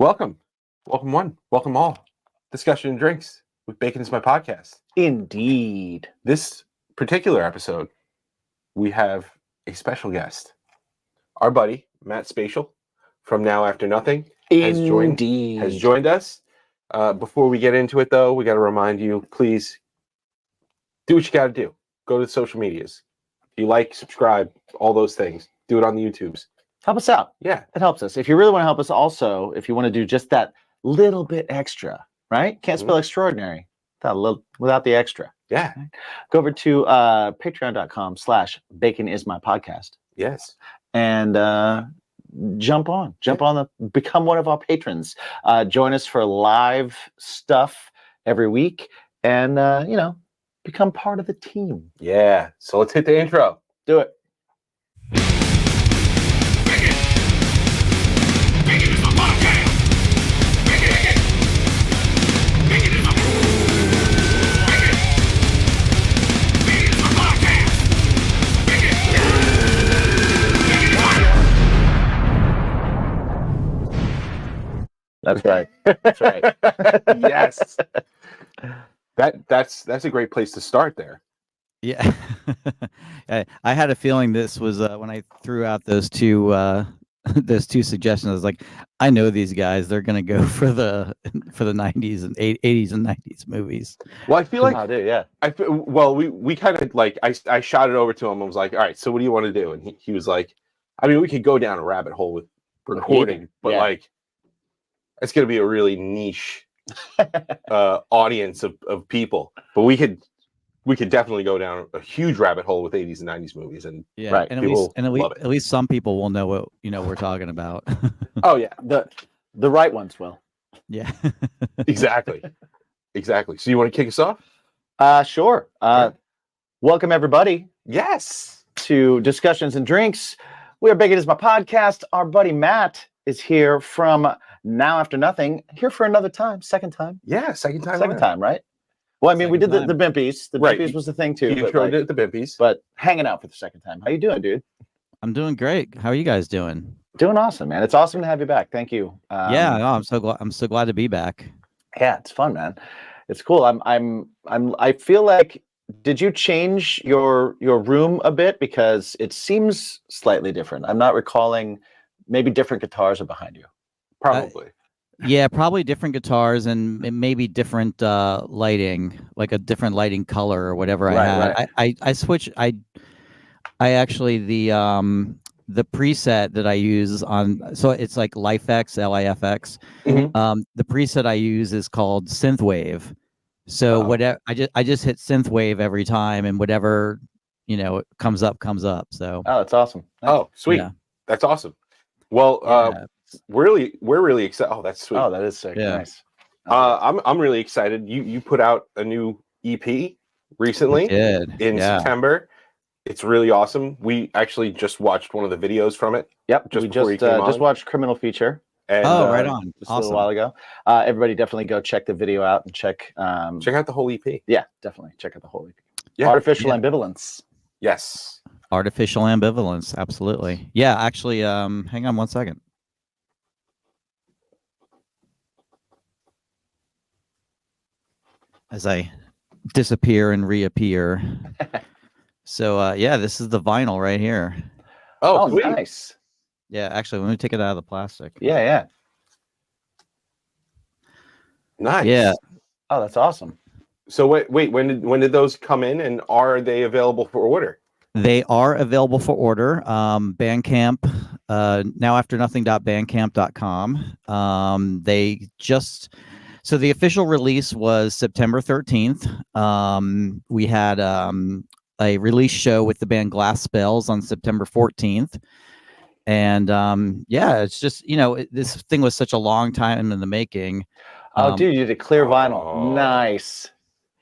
Welcome one, welcome all. Discussion and Drinks with Bacon is my podcast. Indeed. This particular episode, we have a special guest. Our buddy, Matt Spatial, from Now After Nothing, has joined us. Before we get into it, though, we got to remind you, please do what you got to do. Go to the social medias. If you like, subscribe, all those things. Do it on the YouTubes. Help us out. Yeah. It helps us. If you really want to help us also, if you want to do just that little bit extra, right? Can't spell extraordinary without the extra. Yeah. Right? Go over to patreon.com/baconismypodcast. Yes. And jump on, become one of our patrons. Join us for live stuff every week and, become part of the team. Yeah. So let's hit the intro. Do it. That's right. That's right. Yes. That's a great place to start there. Yeah. I had a feeling this was when I threw out those two suggestions. I was like, I know these guys. They're gonna go for the 90s and 80s and 90s movies. Well, I feel like I do, yeah. We kind of like I shot it over to him. I was like, all right, so what do you want to do? And he was like, I mean, we could go down a rabbit hole with recording, but like it's gonna be a really niche audience of people. But we could definitely go down a huge rabbit hole with 80s and 90s movies, and yeah, right. And at least some people will know what we're talking about. Oh yeah, the right ones will. Yeah. Exactly. So you want to kick us off? Sure. Welcome everybody. Yes. To Discussions and Drinks. We are Bacon is my podcast. Our buddy Matt is here from Now After Nothing. Here for another time, second time. Yeah, second time, right? Well, I mean, we did the Bimpies. The Bimpies was the thing too. You tried it at the Bimpies, but hanging out for the second time. How you doing, dude? I'm doing great. How are you guys doing? Doing awesome, man. It's awesome to have you back. Thank you. Yeah, no, I'm so glad to be back. Yeah, it's fun, man. It's cool. I feel like, did you change your room a bit, because it seems slightly different? I'm not recalling. Maybe different guitars are behind you. Probably. Yeah, probably different guitars and maybe different lighting, like a different lighting color or whatever I had. Right. I switched. I actually the preset that I use on, so it's like LifeX, LIFX. Mm-hmm. The preset I use is called Synthwave. So whatever I just hit Synthwave every time, and whatever comes up. So that's awesome. Oh, sweet. Yeah. That's awesome. Well, we're really excited. Oh, that's sweet. Oh, that is sick. Yeah. Nice. I'm really excited. You put out a new EP recently in September. It's really awesome. We actually just watched one of the videos from it. Yep. We just watched Criminal Feature. And, right on. Just awesome. A little while ago. Everybody definitely go check the video out and check out the whole EP. Yeah, definitely check out the whole EP. Yeah. Artificial Ambivalence. Yes. Artificial Ambivalence, absolutely. Yeah, actually, hang on one second. As I disappear and reappear. So, this is the vinyl right here. Oh, nice. Yeah, actually, let me take it out of the plastic. Yeah. Nice. Yeah. Oh, that's awesome. So wait, when did those come in, and are they available for order? They are available for order. Bandcamp, nowafternothing.bandcamp.com. So the official release was September 13th. We had a release show with the band Glass Spells on September 14th. And it's just, this thing was such a long time in the making. Oh, dude, you did clear vinyl. Nice.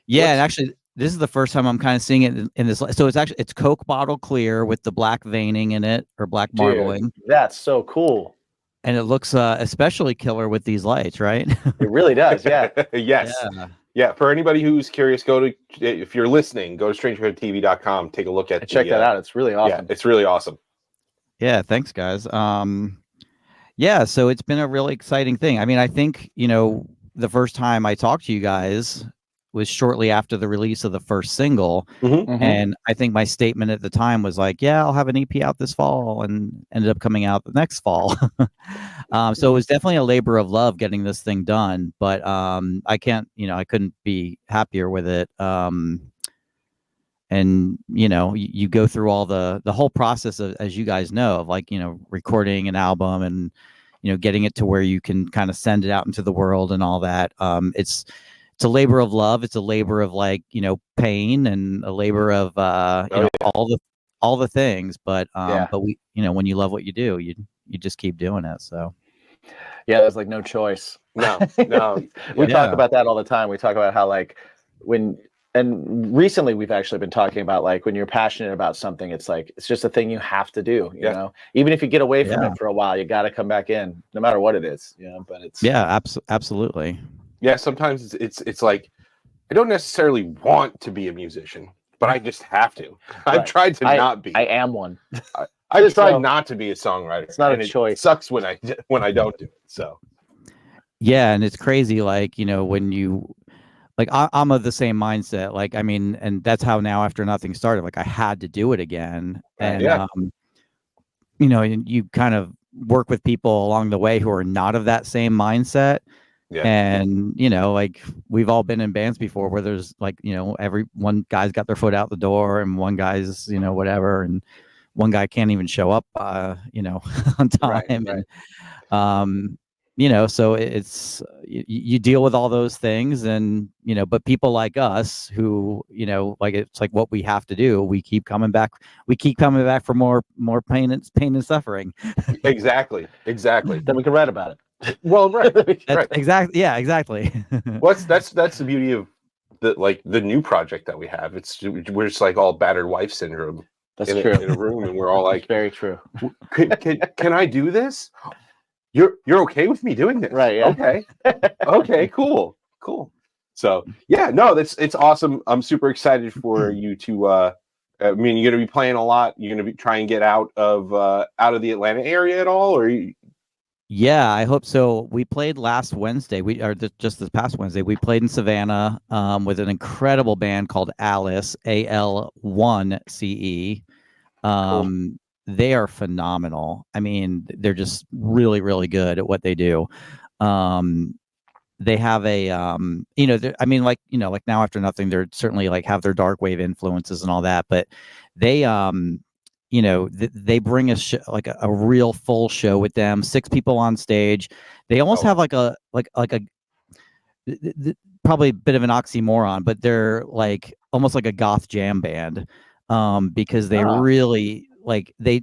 Yeah, and actually, this is the first time I'm kind of seeing it in this. So it's Coke bottle clear with the black veining in it, or black marbling. Dude, that's so cool. And it looks especially killer with these lights, right? It really does, yeah. Yes. Yeah, for anybody who's curious, if you're listening, go to strangerhoodtv.com, take a look at check that out. It's really awesome. Yeah, it's really awesome. Yeah, thanks guys. Yeah, so it's been a really exciting thing. I mean, I think, the first time I talked to you guys was shortly after the release of the first single. And I think my statement at the time was like, yeah, I'll have an EP out this fall, and ended up coming out the next fall. So it was definitely a labor of love getting this thing done, but I couldn't be happier with it. And you go through all the whole process of, as you guys know, of like recording an album and getting it to where you can kind of send it out into the world and all that. It's a labor of love. It's a labor of like pain, and a labor of all the things. But we when you love what you do, you just keep doing it. So yeah, there's like no choice. No. We talk about that all the time. We talk about how like and recently we've actually been talking about like when you're passionate about something, it's like it's just a thing you have to do. You know, even if you get away from it for a while, you got to come back in, no matter what it is. But it's absolutely. Yeah, sometimes it's like I don't necessarily want to be a musician, but I just have to. I've tried to not be. I am one. I've tried not to be a songwriter. It's not a choice. It sucks when I don't do it. So yeah, and it's crazy. Like when you like, I'm of the same mindset. Like, I mean, and that's how Now After Nothing started. Like, I had to do it again, and you kind of work with people along the way who are not of that same mindset. Yeah. And like we've all been in bands before where there's like every one guy's got their foot out the door, and one guy's whatever, and one guy can't even show up on time. Right. And so it's you deal with all those things, and but people like us who like it's like what we have to do. We keep coming back for more pain and suffering. Exactly. Then we can write about it. Well, right. Exactly. Yeah, exactly. Well, that's the beauty of the new project that we have. We're just like all battered wife syndrome. That's true. In a room, and we're all like, very true. Can I do this? You're okay with me doing this? Right. Yeah. Okay. Cool. So yeah, no, it's awesome. I'm super excited for you to. I mean, you're gonna be playing a lot. You're gonna be trying to get out of the Atlanta area at all, or? Yeah, I hope so. We played last Wednesday. Just this past Wednesday. We played in Savannah with an incredible band called Alice, AL1CE. Cool. They are phenomenal. I mean, they're just really, really good at what they do. They have a, I mean, like Now After Nothing, they're certainly like have their dark wave influences and all that, but they, they bring us like a real full show with them. 6 people on stage. They almost have like a probably a bit of an oxymoron, but they're like almost like a goth jam band, because they really like they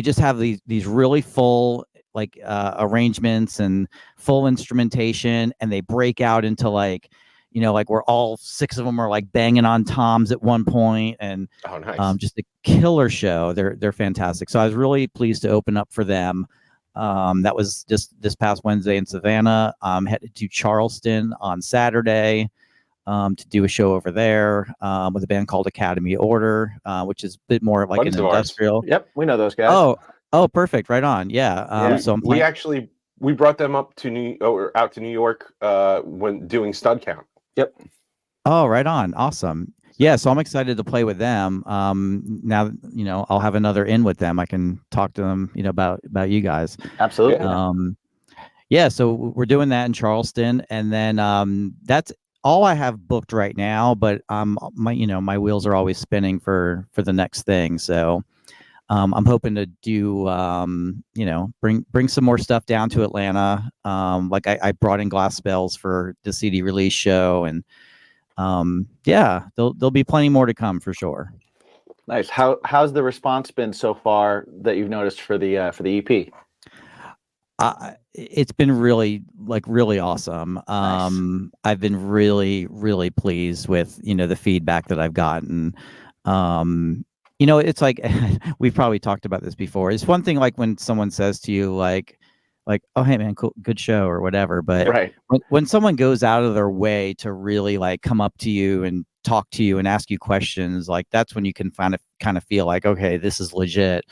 just have these really full like arrangements and full instrumentation, and they break out into like like where all 6 of them are like banging on toms at one point, and nice. just a killer show. They're fantastic. So I was really pleased to open up for them. That was just this past Wednesday in Savannah. Headed to Charleston on Saturday to do a show over there with a band called Academy Order, which is a bit more of like an industrial. Yep, we know those guys. Oh, perfect. Right on. Yeah. So we brought them out to New York when doing Stud Count. Yep. Oh, right on. Awesome. Yeah, so I'm excited to play with them. Now, I'll have another in with them. I can talk to them, about you guys. Absolutely. Yeah, so we're doing that in Charleston, and then that's all I have booked right now. But my wheels are always spinning for the next thing. So I'm hoping to do bring some more stuff down to Atlanta. Like I brought in Glass Spells for the CD release show, and there'll be plenty more to come for sure. Nice. How's the response been so far that you've noticed for the EP? It's been really awesome. Nice. I've been really, really pleased with the feedback that I've gotten. It's like we've probably talked about this before. It's one thing like when someone says to you like, oh, hey man, cool, good show or whatever. But when someone goes out of their way to really like come up to you and talk to you and ask you questions, like that's when you can kind of feel like, okay, this is legit.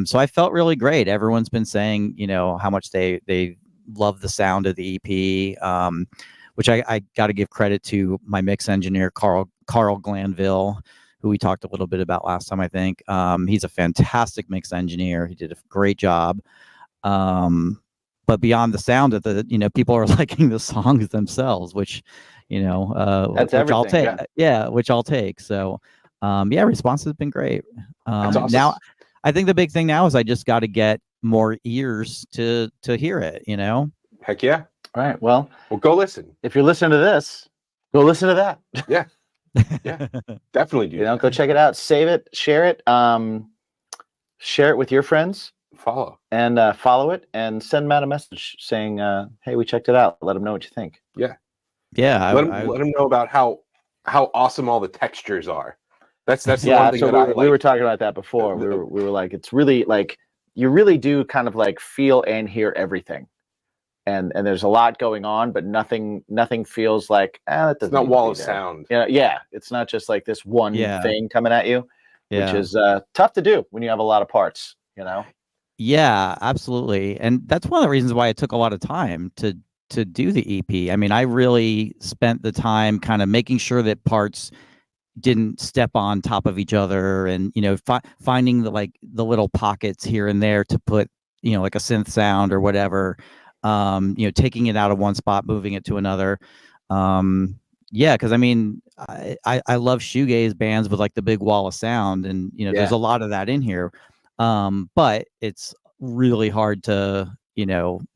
So I felt really great. Everyone's been saying, how much they love the sound of the EP, which I got to give credit to my mix engineer, Carl Glanville, who we talked a little bit about last time, I think. He's a fantastic mix engineer. He did a great job. But beyond the sound of the, people are liking the songs themselves, which, That's which I'll everything, take. Yeah, which I'll take. So, response has been great. That's awesome. Now, I think the big thing now is I just got to get more ears to hear it. Heck yeah. All right. Well, Go listen. if you're listening to this, go listen to that. Yeah. Yeah. Definitely do. Go check it out. Save it. Share it. Share it with your friends. Follow. And follow it and send Matt a message saying, hey, we checked it out. Let them know what you think. Yeah. Yeah. Let them know about how awesome all the textures are. That's the one thing so that we were talking about that before. We were like, it's really like you really do kind of like feel and hear everything. And there's a lot going on, but nothing feels like that doesn't. It's not wall of sound. Yeah. It's not just like this one thing coming at you, which is tough to do when you have a lot of parts, Yeah, absolutely. And that's one of the reasons why it took a lot of time to do the EP. I mean, I really spent the time kind of making sure that parts didn't step on top of each other, and finding the little pockets here and there to put like a synth sound or whatever, taking it out of one spot, moving it to another. Because I mean, I love shoegaze bands with like the big wall of sound, and there's a lot of that in here. But it's really hard to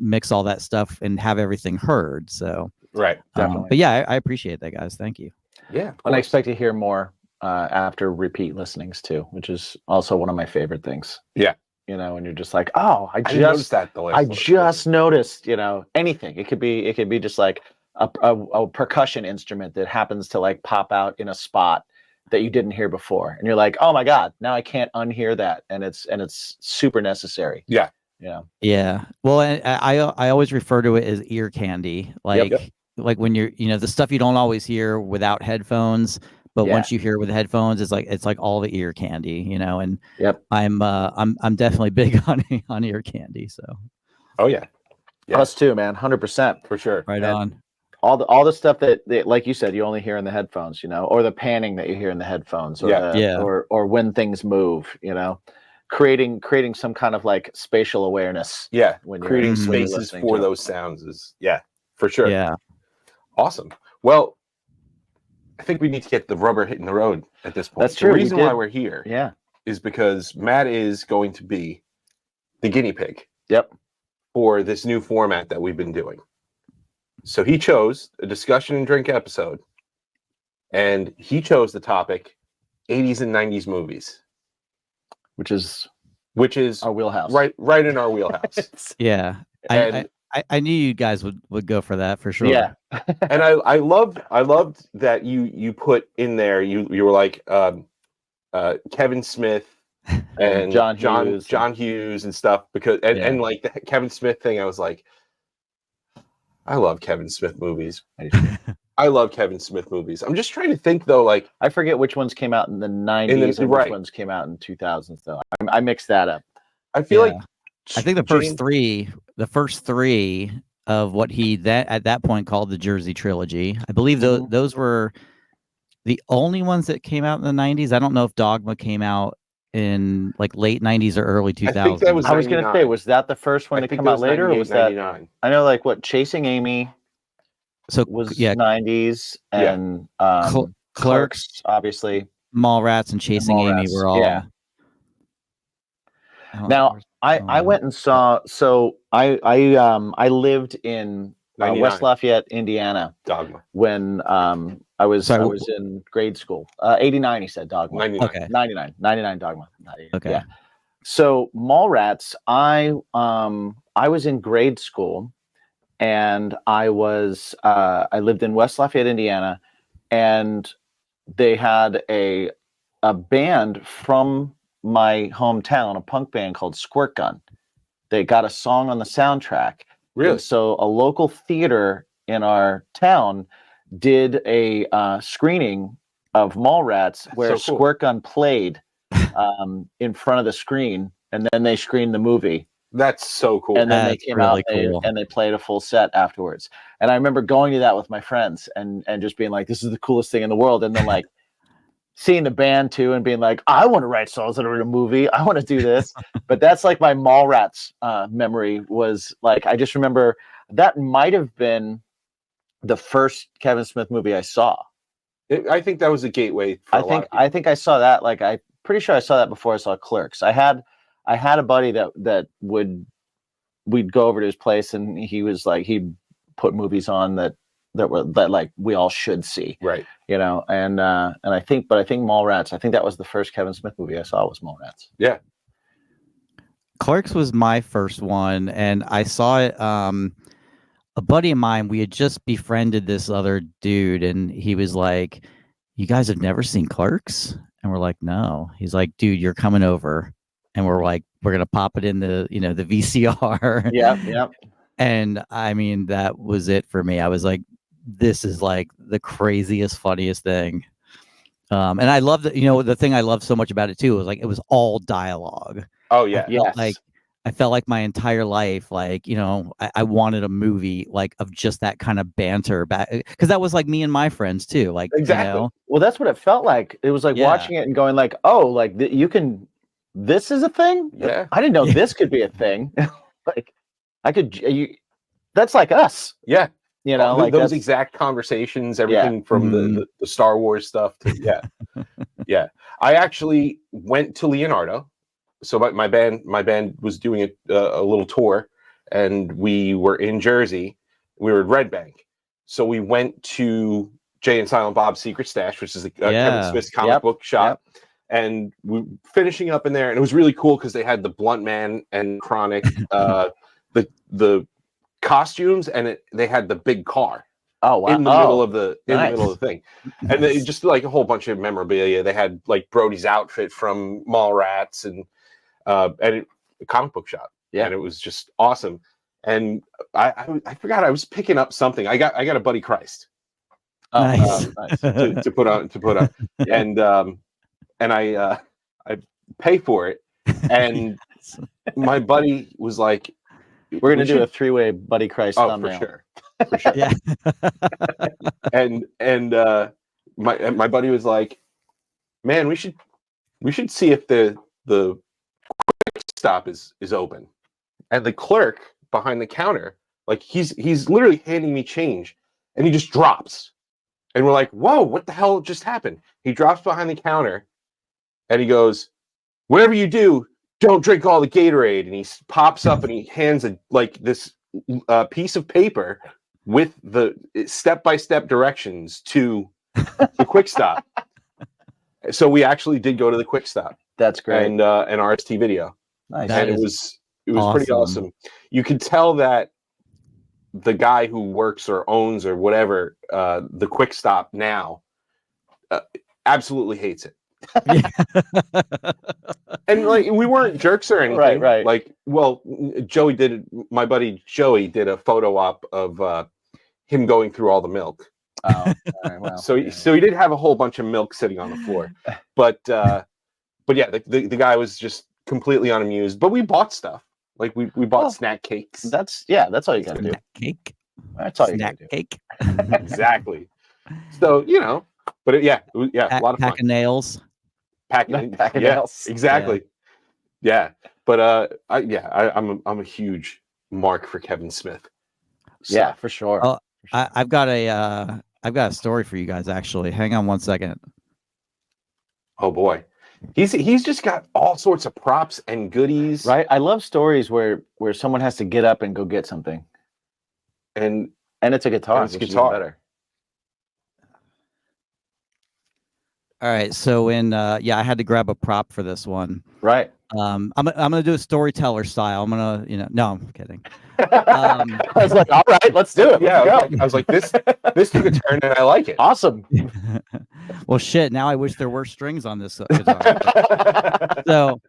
mix all that stuff and have everything heard. So right, definitely. But yeah, I appreciate that, guys. Thank you. Yeah, and I expect to hear more after repeat listenings too, which is also one of my favorite things. Yeah, and you're just like, oh, I just noticed. Anything. It could be just like a percussion instrument that happens to like pop out in a spot that you didn't hear before, and you're like, oh my god, now I can't unhear that, and it's super necessary. Yeah. Well, I always refer to it as ear candy, like when you're the stuff you don't always hear without headphones, but once you hear it with headphones, it's like all the ear candy, and I'm definitely big on ear candy. So us too, man, 100% for sure. Right on. All the stuff that like you said, you only hear in the headphones, or the panning that you hear in the headphones, or or when things move, creating some kind of like spatial awareness. Yeah, when you're creating spaces for those sounds is for sure. Yeah, awesome. Well, I think we need to get the rubber hitting the road at this point. That's true. The reason why we're here, is because Matt is going to be the guinea pig. Yep. For this new format that we've been doing. So he chose a discussion and drink episode, and he chose the topic 80s and 90s movies, which is our wheelhouse. Right in our wheelhouse. Yeah. And I knew you guys would go for that for sure. Yeah. And I loved that you put in there, you were like Kevin Smith and John Hughes and stuff, because and like the Kevin Smith thing, I was like, I love Kevin Smith movies. I love Kevin Smith movies. I'm just trying to think though, like I forget which ones came out in the 90s and which ones came out in 2000s though. I mixed that up. I feel like I think the first three of what he at that point called the Jersey trilogy. I believe those were the only ones that came out in the 90s. I don't know if Dogma came out in like late 90s or early 2000s. I think that was 99. I was going to say, was that the first one to come out later, or was that 99? I know, like what Chasing Amy was 90s, and Clerks, obviously. Mallrats and Chasing Amy were all. Yeah. Now I went and saw. So I lived in West Lafayette, Indiana. Dogma. When I was in grade school. 89, he said Dogma. 99. Okay. 99 Dogma. Okay. Yeah. So Mallrats, I was in grade school, and I lived in West Lafayette, Indiana, and they had a band from my hometown, a punk band called Squirt Gun. They got a song on the soundtrack. Really? And so a local theater in our town did a screening of Mallrats where Squirt Gun played in front of the screen and then they screened the movie. That's so cool. And then they That's came really out cool. and they played a full set afterwards. And I remember going to that with my friends and just being like, this is the coolest thing in the world. And then like seeing the band too and being like, I want to write songs that are in a movie. I want to do this. But that's like my Mallrats memory was like, I just remember that might have been the first Kevin Smith movie I saw. I think that was a gateway for a lot of people. I think I saw that. Like, I'm pretty sure I saw that before I saw Clerks. I had a buddy that we'd go over to his place and he was like, he'd put movies on that like we all should see. Right. You know, and I think Mallrats, I think that was the first Kevin Smith movie I saw was Mallrats. Yeah. Clerks was my first one, and I saw it. A buddy of mine, we had just befriended this other dude, and he was like, "You guys have never seen Clerks?" And we're like, "No." He's like, "Dude, you're coming over," and we're like, "We're gonna pop it in the the VCR." Yeah. And I mean, that was it for me. I was like, "This is like the craziest, funniest thing." And I love that. The thing I love so much about it too was like it was all dialogue. Oh yeah. I felt like my entire life, like, I wanted a movie like of just that kind of banter back, because that was like me and my friends too. Like, Exactly. Well, that's what it felt like. It was like watching it and going like, oh, like this is a thing. Yeah. I didn't know this could be a thing. Like I could, that's like us. Yeah. Like those exact conversations, everything from the Star Wars stuff to yeah. I actually went to Leonardo. So my band was doing a little tour, and we were in Jersey. We were at Red Bank, so we went to Jay and Silent Bob's Secret Stash, which is a Kevin Smith's comic book shop, and we were finishing up in there, and it was really cool because they had the Blunt Man and Chronic, the costumes, and they had the big car. Oh wow! In the middle of the thing, and they just like a whole bunch of memorabilia. They had like Brody's outfit from Mallrats and a comic book shop. Yeah, and it was just awesome. And I forgot I was picking up something. I got a Buddy Christ. Nice. To put on, and I pay for it, and my buddy was like, "We're gonna do a 3-way Buddy Christ thumbnail." For sure. Yeah. and my buddy was like, "Man, we should see if the quick stop is open." And the clerk behind the counter, like he's literally handing me change, and he just drops, and we're like, "Whoa, what the hell just happened?" He drops behind the counter, and he goes, "Whatever you do, don't drink all the Gatorade." And he pops up and he hands this piece of paper with the step-by-step directions to the quick stop. So we actually did go to the quick stop. That's great. And RST video. Nice. And it was pretty awesome. You could tell that the guy who works or owns or whatever the quick stop now absolutely hates it. And like we weren't jerks or anything. Right. Like, well, my buddy Joey did a photo op of him going through all the milk. Oh, all right, well, so he did have a whole bunch of milk sitting on the floor, but yeah, the guy was just completely unamused. But we bought stuff, like we bought snack cakes. That's all you gotta do. Cake. That's all you Snack gotta do. cake. Exactly. So but a lot of fun. Pack of nails. Pack of nails. Exactly. Yeah. But I'm a huge mark for Kevin Smith. So. Yeah, for sure. Oh, I've got a story for you guys, actually. Hang on one second. Oh boy. He's just got all sorts of props and goodies. Right? I love stories where someone has to get up and go get something. And it's a guitar. It's a guitar. Better. All right, so I had to grab a prop for this one. Right. I'm gonna do a storyteller style. I'm gonna, no, I'm kidding. I was like, all right, let's do it. Yeah, I was like, this took a turn and I like it. Awesome. Well, shit. Now I wish there were strings on this guitar. So,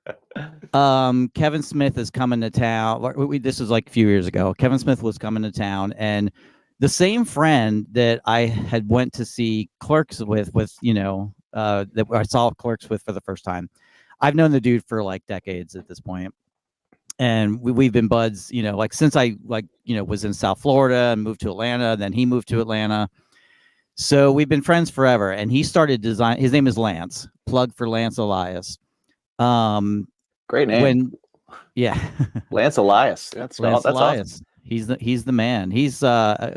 Kevin Smith is coming to town. This was like a few years ago. Kevin Smith was coming to town, and the same friend that I had went to see Clerks with that I saw Clerks with for the first time. I've known the dude for like decades at this point. And we've been buds, you know, like since I was in South Florida and moved to Atlanta, then he moved to Atlanta. So we've been friends forever. And he started design. His name is Lance. Plug for Lance Elias. Great name. Yeah. Lance Elias. That's Lance Elias. Awesome. He's the man. He's a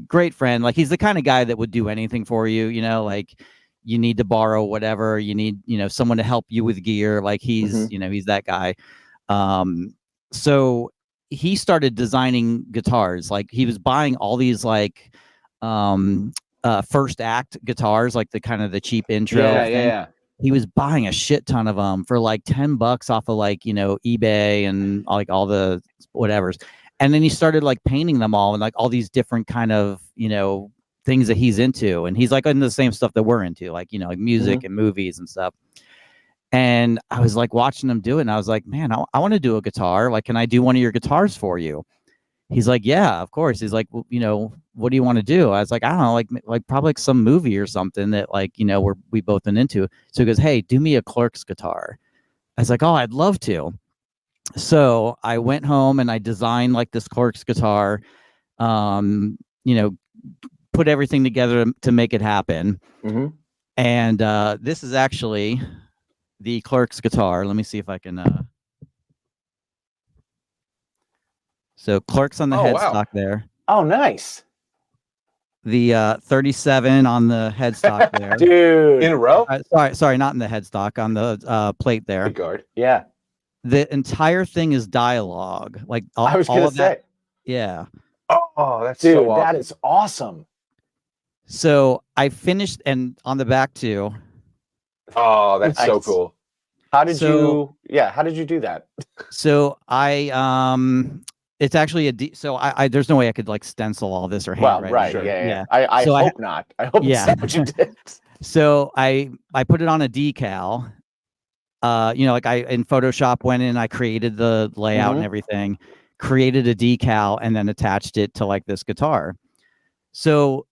great friend. Like he's the kind of guy that would do anything for you, you know, like you need to borrow whatever, you need, you know, someone to help you with gear. Like he's, you know, he's that guy. So he started designing guitars. Like he was buying all these like first act guitars, like the kind of the cheap intro thing. Yeah. He was buying a shit ton of them for like $10 off of like, you know, eBay and like all the whatevers. And then he started like painting them all and like all these different kind of, you know, things that he's into. And he's like into the same stuff that we're into, like, you know, like music and movies and stuff. And I was like watching him do it. And I was like, man, I want to do a guitar. Like, can I do one of your guitars for you? He's like, yeah, of course. He's like, well, you know, what do you want to do? I was like, I don't know, like probably like some movie or something that like, you know, we both been into. So he goes, hey, do me a Clerks guitar. I was like, oh, I'd love to. So I went home and I designed like this Clerks guitar, you know, put everything together to make it happen. And this is actually the Clerks guitar. Let me see if I can. So Clerks on the headstock there. Oh, nice. The 37 on the headstock there. Dude. In a row? Sorry, not in the headstock, on the plate there. Guard. Yeah. The entire thing is dialogue. Like I was gonna say. that. Yeah. Oh, that's dude, so awesome. that is awesome. So I finished, and on the back too. Oh, that's so cool. How did you do that? So it's actually so I there's no way I could like stencil all this or handwrite. Right. Sure. Yeah. I hope not. I hope that's what you did. So I put it on a decal. You know, like I in Photoshop went in, I created the layout and everything, created a decal, and then attached it to like this guitar. So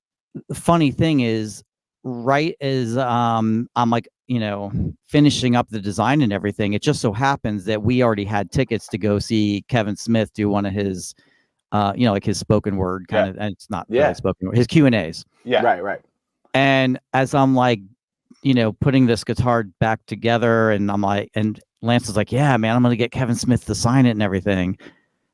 the funny thing is, right as I'm like, you know, finishing up the design and everything, it just so happens that we already had tickets to go see Kevin Smith do one of his you know, like his spoken word kind of, and it's not really spoken word, his Q&As. Yeah. Right. And as I'm like, you know, putting this guitar back together, and I'm like, and Lance is like, yeah, man, I'm gonna get Kevin Smith to sign it and everything.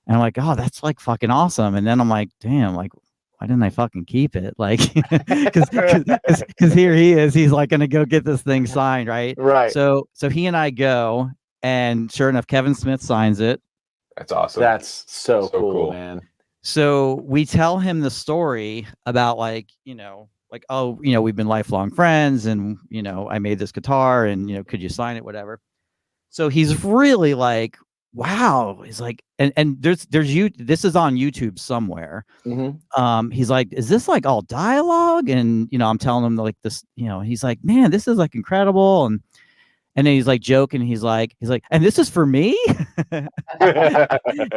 And I'm like, oh, that's like fucking awesome. And then I'm like, damn, like, why didn't I fucking keep it? Like, because here he is, he's like gonna go get this thing signed, right? Right. So he and I go, and sure enough, Kevin Smith signs it. That's awesome. That's so cool, man. So we tell him the story about like, you know, like, oh, you know, we've been lifelong friends, and you know, I made this guitar, and you know, could you sign it, whatever. So he's really like, wow. He's like, and there's this is on YouTube somewhere. He's like, is this like all dialogue? And you know, I'm telling him like this, you know, he's like, man, this is like incredible. And then he's like joking, he's like, and this is for me.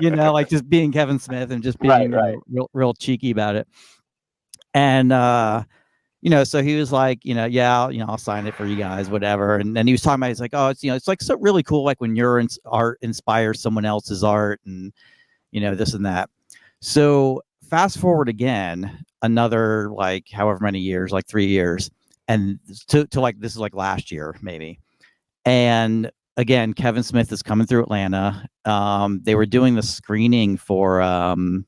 You know, like just being Kevin Smith and just being real cheeky about it. And you know, so he was like, you know, yeah, you know, I'll sign it for you guys, whatever. And then he was talking about, he's like, oh, it's, you know, it's like so really cool, like when your art inspires someone else's art, and you know, this and that. So fast forward again, another like however many years, like 3 years, and to like this is like last year maybe. And again, Kevin Smith is coming through Atlanta. They were doing the screening for oh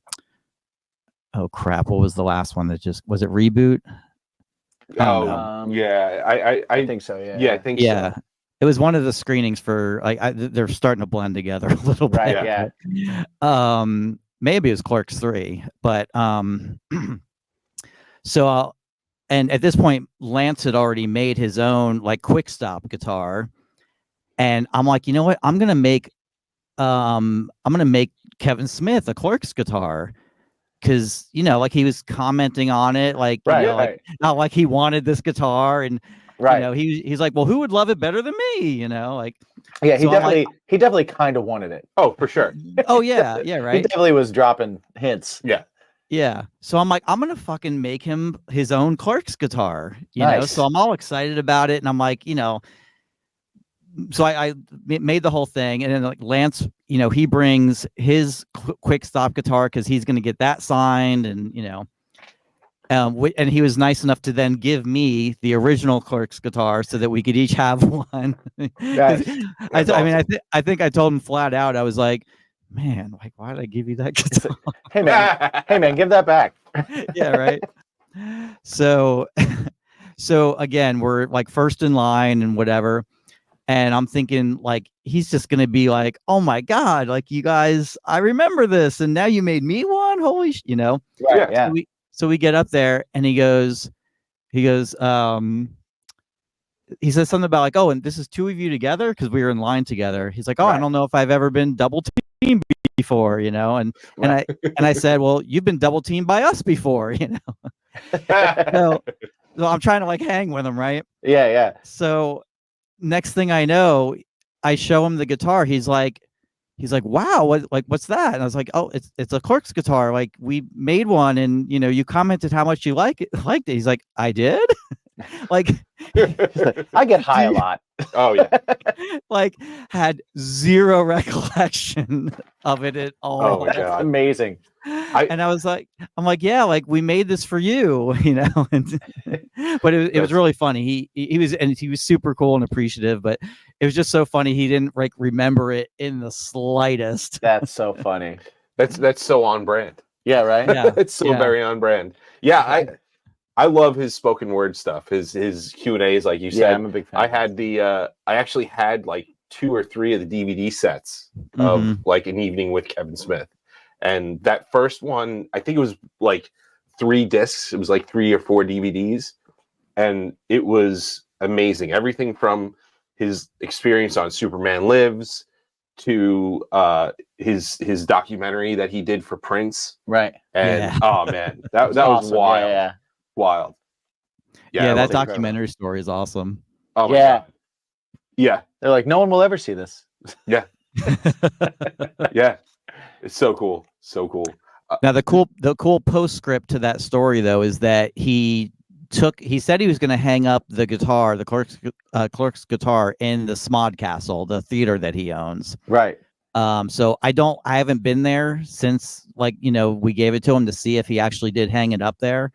crap, what was the last one that just was it Reboot? Yeah, I think so. Yeah, I think so. It was one of the screenings for like they're starting to blend together a little bit. Right. Yeah. Maybe it was Clerks 3, but so and at this point, Lance had already made his own like quick stop guitar, and I'm like, you know what? I'm gonna make Kevin Smith a Clerks guitar. Because you know, like he was commenting on it, like you know, like how like he wanted this guitar, and you know, he's like, well, who would love it better than me? You know, like yeah, he definitely kind of wanted it. Oh, for sure. Oh yeah, right. He definitely was dropping hints. Yeah. So I'm like, I'm gonna fucking make him his own Clerks guitar. You know, so I'm all excited about it, and I'm like, you know, I made the whole thing, and then like Lance, he brings his quick stop guitar because he's going to get that signed, and and he was nice enough to then give me the original Clerks guitar so that we could each have one. Nice. I think I told him flat out, I was like, man, like, why did I give you that guitar? Hey man, give that back. Yeah, right. So again, we're like first in line and whatever. And I'm thinking like, he's just going to be like, oh my God, like you guys, I remember this. And now you made me one. Holy, Right, yeah. So we get up there and he says something about like, oh, and this is two of you together. Cause we were in line together. He's like, oh, I don't know if I've ever been double teamed before, and I said, well, you've been double teamed by us before, so I'm trying to like hang with him. Right. Yeah. So next thing I know, I show him the guitar. He's like, wow, what's that? And I was like, oh, it's a Clerks guitar. Like we made one, and you commented how much you liked it. He's like, I did. Like, I get high a lot. Oh yeah. Like had zero recollection of it at all. Oh my That's God. amazing. And I'm like, yeah, like we made this for you, and, but it was really funny. He was super cool and appreciative, but it was just so funny. He didn't like remember it in the slightest. That's so funny. That's so on brand. Yeah, right. Yeah. It's so very on brand. Yeah, I love his spoken word stuff. His Q&As, like you said. Yeah, I'm a big fan. I actually had like 2 or 3 of the DVD sets of like An Evening with Kevin Smith. And that first one, I think it was like 3 discs. It was like 3 or 4 DVDs. And it was amazing. Everything from his experience on Superman Lives to his documentary that he did for Prince. Right. And oh man, that was awesome. wild. Yeah. Wild. Yeah, that incredible. documentary story is awesome. Oh my Yeah. God. Yeah. They're like, no one will ever see this. Yeah. Yeah. It's so cool. So cool. Now the cool postscript to that story though is that he said he was going to hang up the guitar, the Clerks guitar in the Smod Castle, the theater that he owns. Right. So I haven't been there since like, we gave it to him to see if he actually did hang it up there.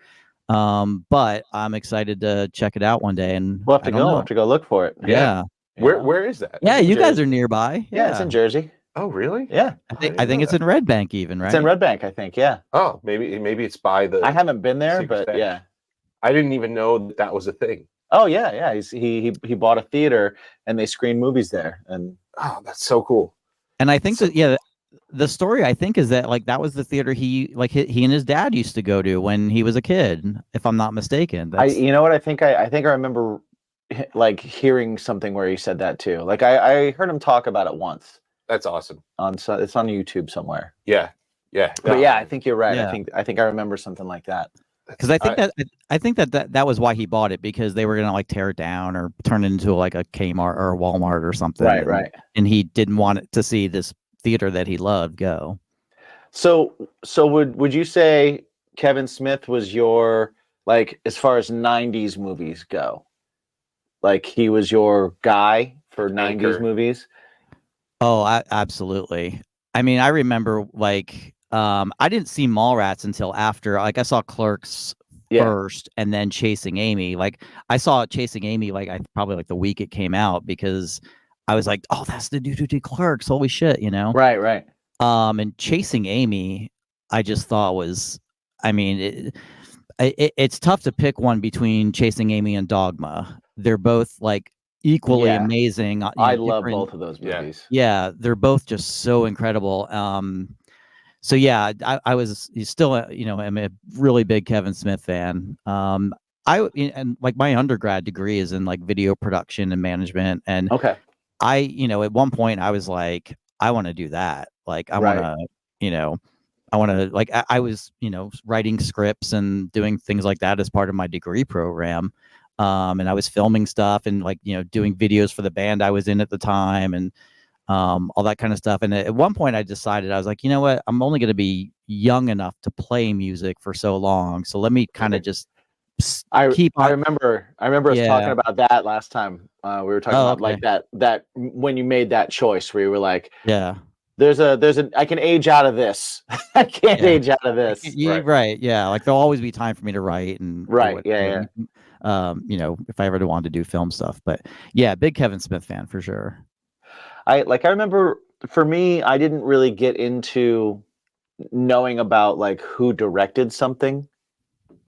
But I'm excited to check it out one day, and We'll have to go. We'll have to go look for it. Yeah. Where is that? Yeah, you guys are nearby. Yeah, it's in Jersey. Oh, really? Yeah. I think it's in Red Bank even, right? It's in Red Bank, I think. Yeah. Oh, maybe it's by the. I haven't been there, Secret but Stash. yeah. I didn't even know that was a thing. Oh yeah. He bought a theater and they screen movies there, and Oh, that's so cool. And I think the story I think is that like that was the theater he and his dad used to go to when he was a kid, if I'm not mistaken. you know what I think I remember like hearing something where he said that too. Like I heard him talk about it once. That's awesome. It's on YouTube somewhere. Yeah. But yeah, I think you're right. Yeah. I think I remember something like that. Because I think that was why he bought it, because they were gonna like tear it down or turn it into like a Kmart or a Walmart or something. Right. And he didn't want it to see this theater that he loved go. So would you say Kevin Smith was your, like, as far as 90s movies go, like he was your guy for 90s movies? Oh, absolutely. I mean, I remember like I didn't see Mallrats until after, like I saw Clerks first and then Chasing Amy. Like I saw Chasing Amy like probably like the week it came out, because I was like, oh, that's the dude who did Clerks. Holy shit, Right. And Chasing Amy, I just thought was, I mean, it's tough to pick one between Chasing Amy and Dogma. They're both like equally amazing. I love both of those movies. Yeah, they're both just so incredible. So yeah, I was still, I'm a really big Kevin Smith fan. And like my undergrad degree is in like video production and management. And okay. at one point I was like, I want to do that. Like I want to, like I was, writing scripts and doing things like that as part of my degree program. And I was filming stuff and like, doing videos for the band I was in at the time and all that kind of stuff. And at one point I decided, I was like, you know what, I'm only going to be young enough to play music for so long. So let me kind of just I keep on. remember us talking about that last time. We were talking about like that when you made that choice where you were like, yeah, there's a I can age out of this. I can't age out of this. Right. Yeah. Like there'll always be time for me to write and right. you know, if I ever wanted to do film stuff, but yeah, big Kevin Smith fan for sure. I remember for me, I didn't really get into knowing about like who directed something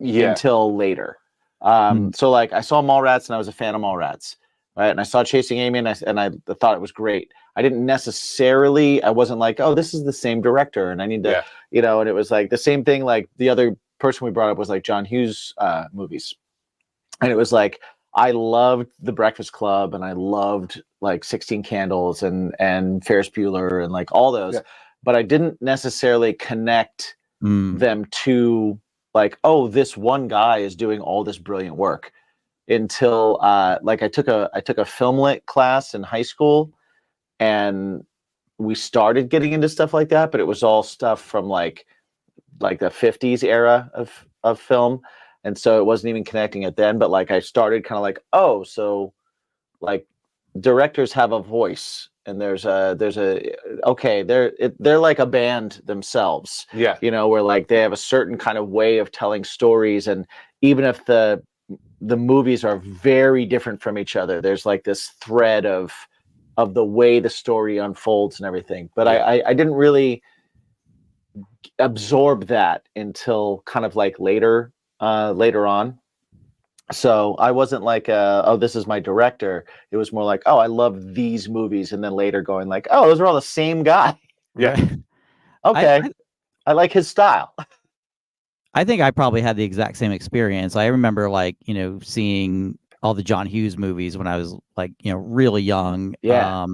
until later. So like I saw Mallrats and I was a fan of Mallrats, right? And I saw Chasing Amy and I thought it was great. I wasn't like, oh, this is the same director and I need to, you know, and it was like the same thing. Like the other person we brought up was like John Hughes movies. And it was like, I loved The Breakfast Club and I loved like 16 Candles and Ferris Bueller and like all those, but I didn't necessarily connect them to like, oh, this one guy is doing all this brilliant work until like I took a film lit class in high school and we started getting into stuff like that, but it was all stuff from like the 50s era of film. And so it wasn't even connecting it then, but like I started kind of like, oh, so like directors have a voice and there's a okay, they're like a band themselves. Yeah. You know, where like they have a certain kind of way of telling stories, and even if the movies are very different from each other, there's like this thread of the way the story unfolds and everything. But I didn't really absorb that until kind of like later on. So I wasn't like, oh, this is my director. It was more like, oh, I love these movies. And then later going like, oh, those are all the same guy. Yeah. Okay. I like his style. I think I probably had the exact same experience. I remember like, you know, seeing all the John Hughes movies when I was like, you know, really young. Yeah.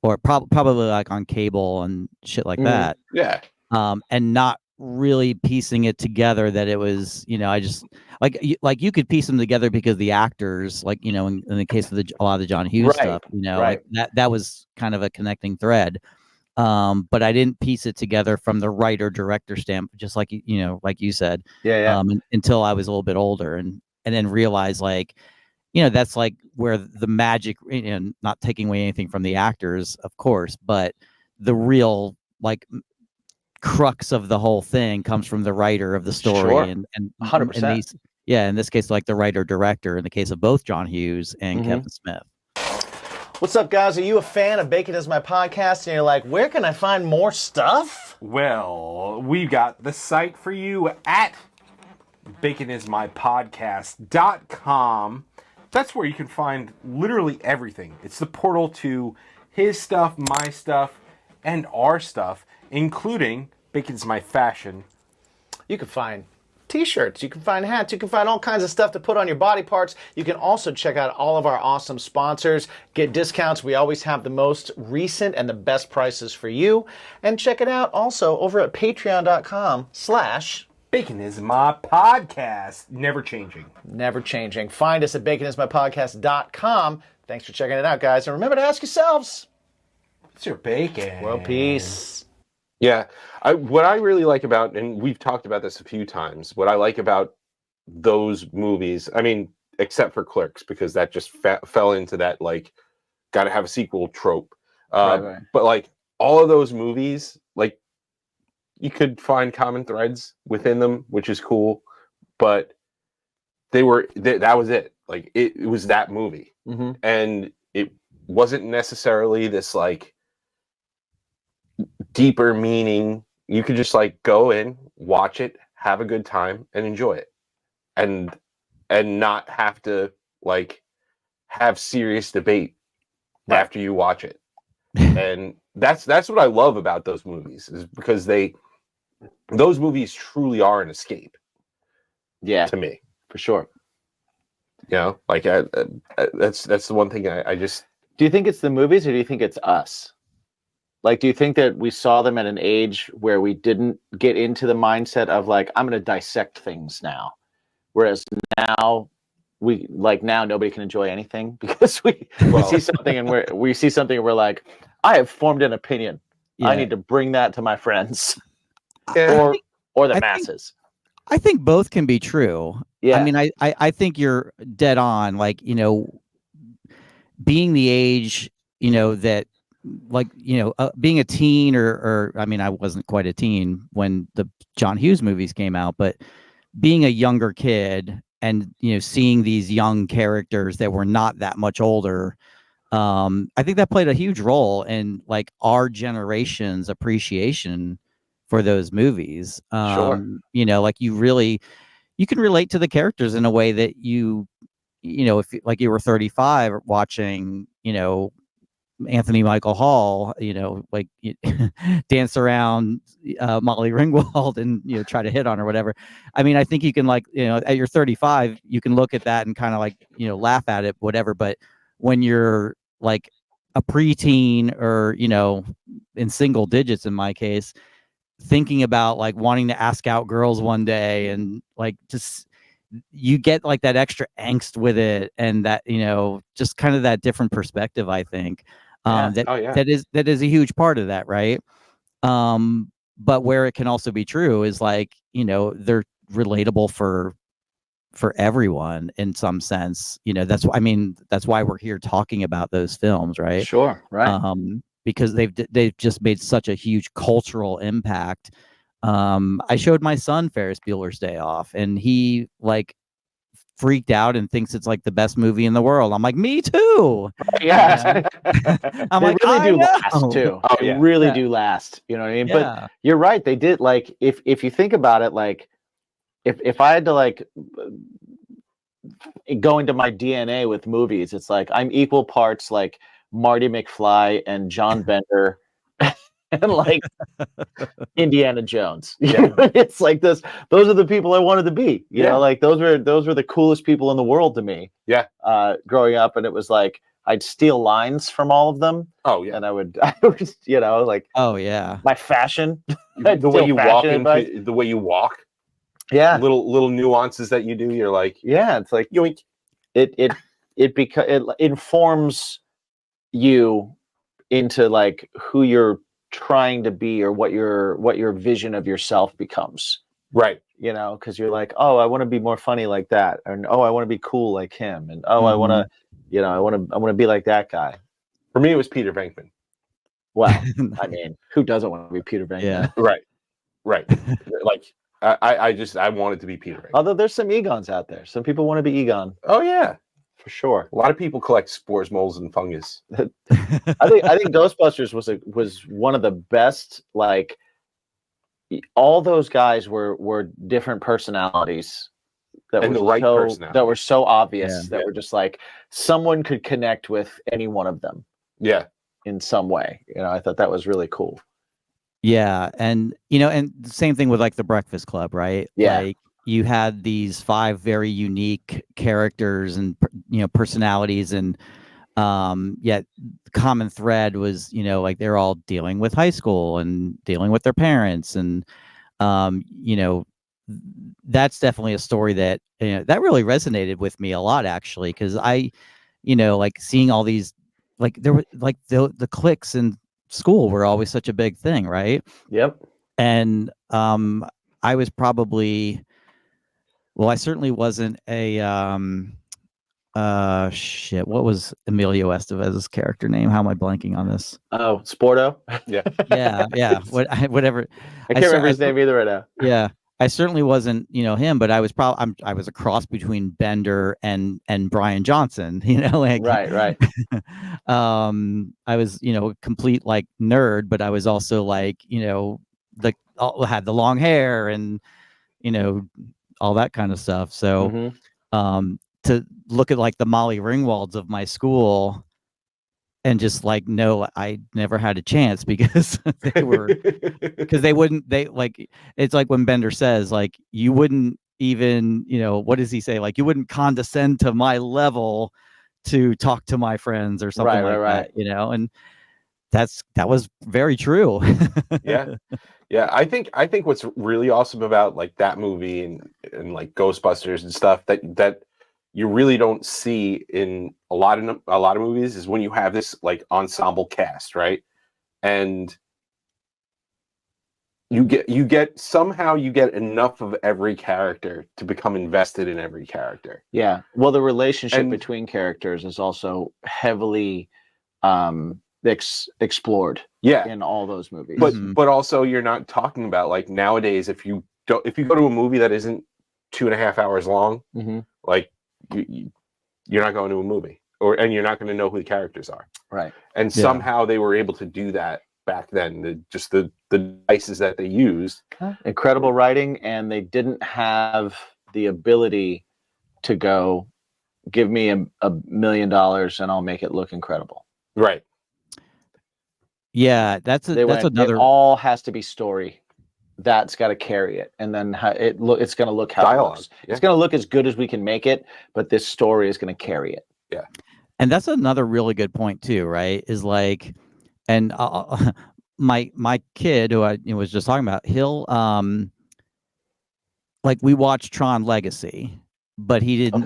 Or probably like on cable and shit like that. Yeah. And not really piecing it together that it was, you know, I just like you could piece them together because the actors, like, you know, in the case of a lot of the John Hughes stuff, you know, like that was kind of a connecting thread. But I didn't piece it together from the writer director stamp, just like, you know, like you said, until I was a little bit older and then realized like, you know, that's like where the magic, you know, not taking away anything from the actors, of course, but the real like crux of the whole thing comes from the writer of the story. And 100%. In this case, like the writer director in the case of both John Hughes and Kevin Smith. What's up, guys? Are you a fan of Bacon Is My Podcast and you're like, where can I find more stuff? Well, we've got the site for you at baconismypodcast.com. That's where you can find literally everything. It's the portal to his stuff, my stuff, and our stuff, including Bacon's My Fashion. You can find t-shirts, you can find hats, you can find all kinds of stuff to put on your body parts. You can also check out all of our awesome sponsors, get discounts. We always have the most recent and the best prices for you. And check it out also over at patreon.com/ Bacon Is My Podcast. Never changing. Never changing. Find us at baconismypodcast.com. Thanks for checking it out, guys. And remember to ask yourselves, what's your bacon? World peace. Yeah. What I really like about, and we've talked about this a few times, what I like about those movies, I mean, except for Clerks, because that just fell into that, like, gotta have a sequel trope. But, like, all of those movies, like, you could find common threads within them, which is cool. But that was it. Like, it was that movie. And it wasn't necessarily this, like, deeper meaning. You could just like go in, watch it, have a good time, and enjoy it, and not have to like have serious debate after you watch it. And that's what I love about those movies, is because those movies truly are an escape. Yeah, to me, for sure. You know, like that's the one thing I just. Do you think it's the movies or do you think it's us? Like, do you think that we saw them at an age where we didn't get into the mindset of like, I'm going to dissect things now, whereas now nobody can enjoy anything because we see something and we're like, I have formed an opinion. I need to bring that to my friends or the masses. I think both can be true. Yeah. I mean, I think you're dead on. Like, being the age, that, like, being a teen, or I mean, I wasn't quite a teen when the John Hughes movies came out, but being a younger kid and, seeing these young characters that were not that much older, I think that played a huge role in, like, our generation's appreciation for those movies. Sure. Like, you can relate to the characters in a way that if like you were 35 watching, Anthony Michael Hall, like, dance around Molly Ringwald and, try to hit on her, whatever. I mean, I think you can, like, at your 35, you can look at that and kind of, like, laugh at it, whatever. But when you're like a preteen, or, in single digits in my case, thinking about, like, wanting to ask out girls one day, and, like, just, you get, like, that extra angst with it, and that, just kind of that different perspective, I think. Yeah. That Oh yeah. that is a huge part of that, right? But where it can also be true is, like, they're relatable for everyone in some sense. That's why, I mean, that's why we're here talking about those films, right? Sure. Right. Because they've just made such a huge cultural impact. I showed my son Ferris Bueller's Day Off, and he, like, freaked out and thinks it's, like, the best movie in the world. I'm like, me too. Yeah. I'm They like, really I do know. last too. Oh, They yeah. really Yeah. do last. You know what I mean? Yeah. But you're right. They did, like, if you think about it, like, if I had to, like, go into my DNA with movies, it's like I'm equal parts like Marty McFly and John Bender and, like, Indiana Jones. Yeah. It's like this. Those are the people I wanted to be. You Yeah. know, like, those were the coolest people in the world to me. Yeah. Growing up, and it was like I'd steal lines from all of them, Oh yeah. and I would, like, Oh yeah. my fashion. The way you walk advice. the way you walk, Yeah, little nuances that you do. You're like, yeah. It's like yoink. it informs you into, like, who you're trying to be, or what your vision of yourself becomes. Right. Because you're like, oh, I want to be more funny like that, and oh, I want to be cool like him, and oh, I want to, I want to be like that guy. For me, it was Peter Venkman. Well, I mean, who doesn't want to be Peter Venkman? Yeah. Right. Like, I wanted to be Peter Venkman. Although there's some Egons out there. Some people want to be Egon, Oh yeah. for sure. A lot of people collect spores, moles, and fungus. I think Ghostbusters was one of the best. Like, all those guys were different personalities that And were the right personality. that were so obvious, Yeah. that were just like someone could connect with any one of them Yeah. in some way. I thought that was really cool. Yeah, and and the same thing with, like, the Breakfast Club, right? Yeah. Like, you had these 5 very unique characters and personalities, and yet the common thread was, like, they're all dealing with high school and dealing with their parents, and um, you know, that's definitely a story that that really resonated with me a lot, actually, because I, like, seeing all these, like, there were, like, the cliques in school were always such a big thing, right? Yep. And I was probably, well, I certainly wasn't a shit, what was Emilio Estevez's character name? How am I blanking on this? Oh, Sporto. Yeah. Yeah, whatever. I can't remember his name either right now. Yeah, I certainly wasn't, him, but I was I was a cross between Bender and Brian Johnson, like, Right. I was, a complete, like, nerd, but I was also, like, had the long hair and, all that kind of stuff. So, Mhm. to look at, like, the Molly Ringwalds of my school and just, like, no, I never had a chance because they wouldn't, like, it's like when Bender says, like, you wouldn't even, what does he say? Like, you wouldn't condescend to my level to talk to my friends or something Right. that, and that was very true. Yeah. Yeah. I think what's really awesome about, like, that movie and like Ghostbusters and stuff that you really don't see in a lot of movies is when you have this, like, ensemble cast, right? And you get somehow you get enough of every character to become invested in every character. Yeah. Well, the relationship And- between characters is also heavily explored Yeah. in all those movies. But also you're not talking about like nowadays if you go to a movie that isn't 2.5 hours long, like you're not going to a movie and you're not going to know who the characters are. Right. And somehow they were able to do that back then. The devices that they used. Incredible writing, and they didn't have the ability to go, give me $1 million and I'll make it look incredible. Right. Yeah, that's another. It all has to be story. That's got to carry it, and then it's going to look how Dialogue. it looks. Yeah. It's going to look as good as we can make it, but this story is going to carry it. Yeah. And that's another really good point too, right? Is like, and my kid who I was just talking about, he'll like we watched Tron Legacy, but he didn't,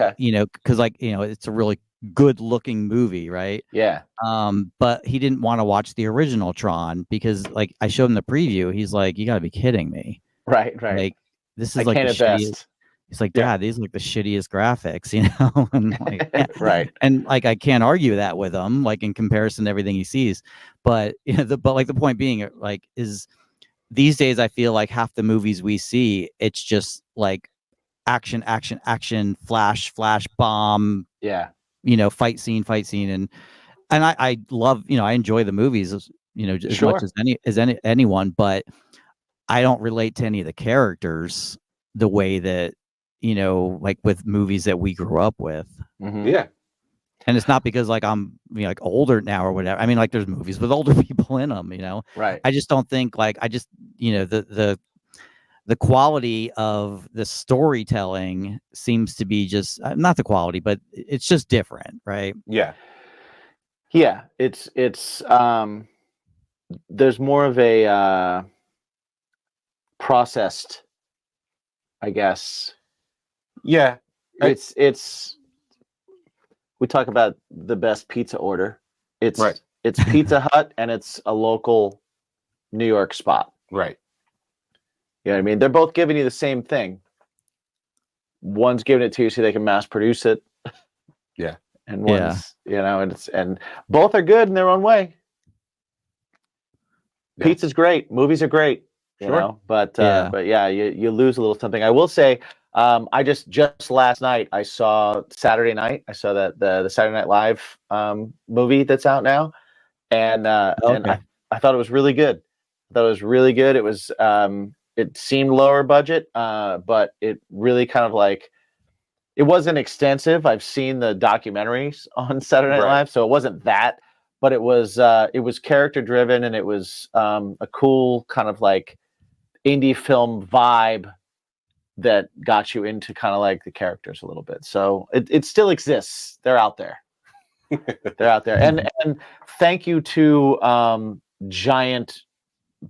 because it's a really good looking movie, right? Yeah. But he didn't want to watch the original Tron because like I showed him the preview. He's like, "You got to be kidding me!" Right. Like this I is like can't the shittiest. invest. He's like, "Dad, these are like the shittiest graphics," and like, right. And like I can't argue that with him, like in comparison to everything he sees. But the point being, like, is these days I feel like half the movies we see, it's just like action, flash, bomb. Yeah. Fight scene, and I love, I enjoy the movies, as much as anyone, but I don't relate to any of the characters the way that, like with movies that we grew up with. Yeah. And it's not because like I'm like older now or whatever. I mean, like there's movies with older people in them, Right. I just don't think like, the quality of the storytelling seems to be just not the quality, but it's just different, right? Yeah. Yeah. It's there's more of a processed, I guess. Yeah. It's we talk about the best pizza order. It's right. It's Pizza Hut and it's a local New York spot. Right. You know what I mean? They're both giving you the same thing. One's giving it to you so they can mass produce it. Yeah. And one's, and both are good in their own way. Yeah. Pizza's great. Movies are great. But yeah, you lose a little something. I will say, I just last night I saw Saturday Night. I saw that the Saturday Night Live movie that's out now, and I thought it was really good. It was it seemed lower budget, but it really kind of like it wasn't extensive. I've seen the documentaries on Saturday Night Live, so it wasn't that, but it was character driven, and it was a cool kind of like indie film vibe that got you into kind of like the characters a little bit. So it still exists. They're out there. They're out there. And thank you to giant,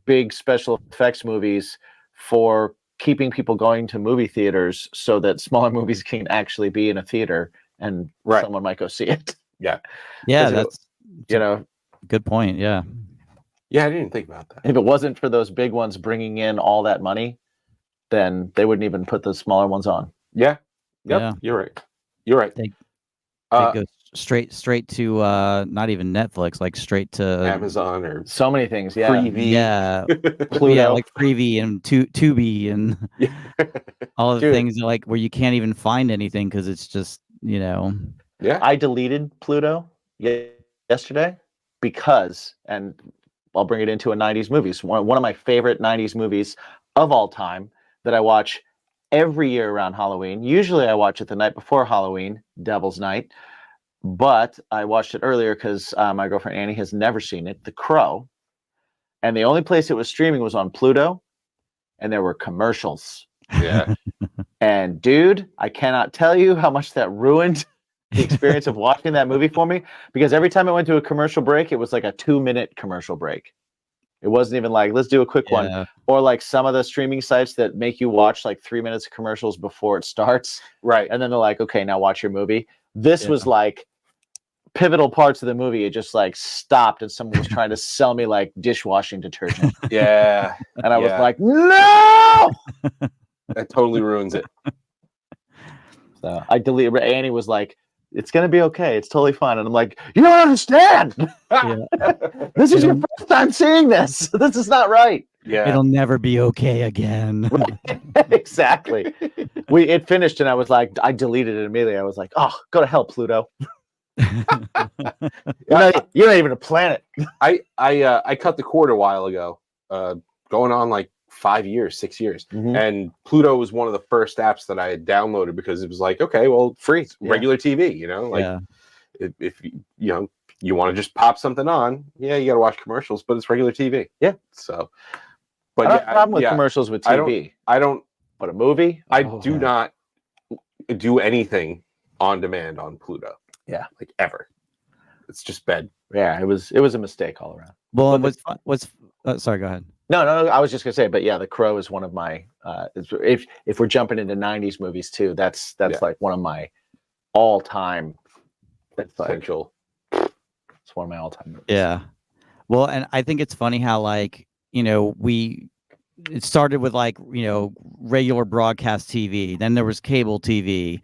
big special effects movies for keeping people going to movie theaters so that smaller movies can actually be in a theater and someone might go see it. Yeah. Yeah, that's good point. Yeah. Yeah, I didn't think about that. If it wasn't for those big ones bringing in all that money, then they wouldn't even put the smaller ones on. Yeah. Yep. Yeah. You're right. They go straight to not even Netflix, like straight to Amazon or so many things. Yeah. Freevee. Yeah. Pluto. Yeah, like Freevee and Tubi and all the things like where you can't even find anything because it's just, Yeah. I deleted Pluto yesterday because, and I'll bring it into a 90s movie. So one of my favorite 90s movies of all time that I watch every year around Halloween. Usually I watch it the night before Halloween, Devil's Night. But I watched it earlier because my girlfriend Annie has never seen it, The Crow. And the only place it was streaming was on Pluto. And there were commercials. Yeah. And dude, I cannot tell you how much that ruined the experience of watching that movie for me, because every time I went to a commercial break, it was like a 2-minute commercial break. It wasn't even like, let's do a quick one. Or like some of the streaming sites that make you watch like 3 minutes of commercials before it starts. Right. And then they're like, okay, now watch your movie. This was like pivotal parts of the movie, it just like stopped and someone was trying to sell me like dishwashing detergent. Yeah. And I was Yeah. like, no! That totally ruins it. So I deleted. Annie was like, it's going to be okay. It's totally fine. And I'm like, you don't understand. This is your first time seeing this. This is not right. Yeah. It'll never be okay again. Exactly. It finished and I was like, I deleted it immediately. I was like, oh, go to hell, Pluto. You're not even a planet. I cut the cord a while ago, going on like 5 years, 6 years, and Pluto was one of the first apps that I had downloaded because it was like, okay, well, free, regular TV, you know, like if you want to just pop something on, you got to watch commercials, but it's regular TV. Yeah. So, but I don't have a problem with commercials with TV. I don't. But a movie, I do not do anything on demand on Pluto. Yeah, like ever. It's just bad. Yeah, it was a mistake all around. Well, sorry, go ahead. No, I was just gonna say, but yeah, The Crow is one of my. If we're jumping into '90s movies too, that's like one of my all-time. It's essential. It's one of my all-time movies. Yeah, well, and I think it's funny how like it started with like regular broadcast TV, then there was cable TV,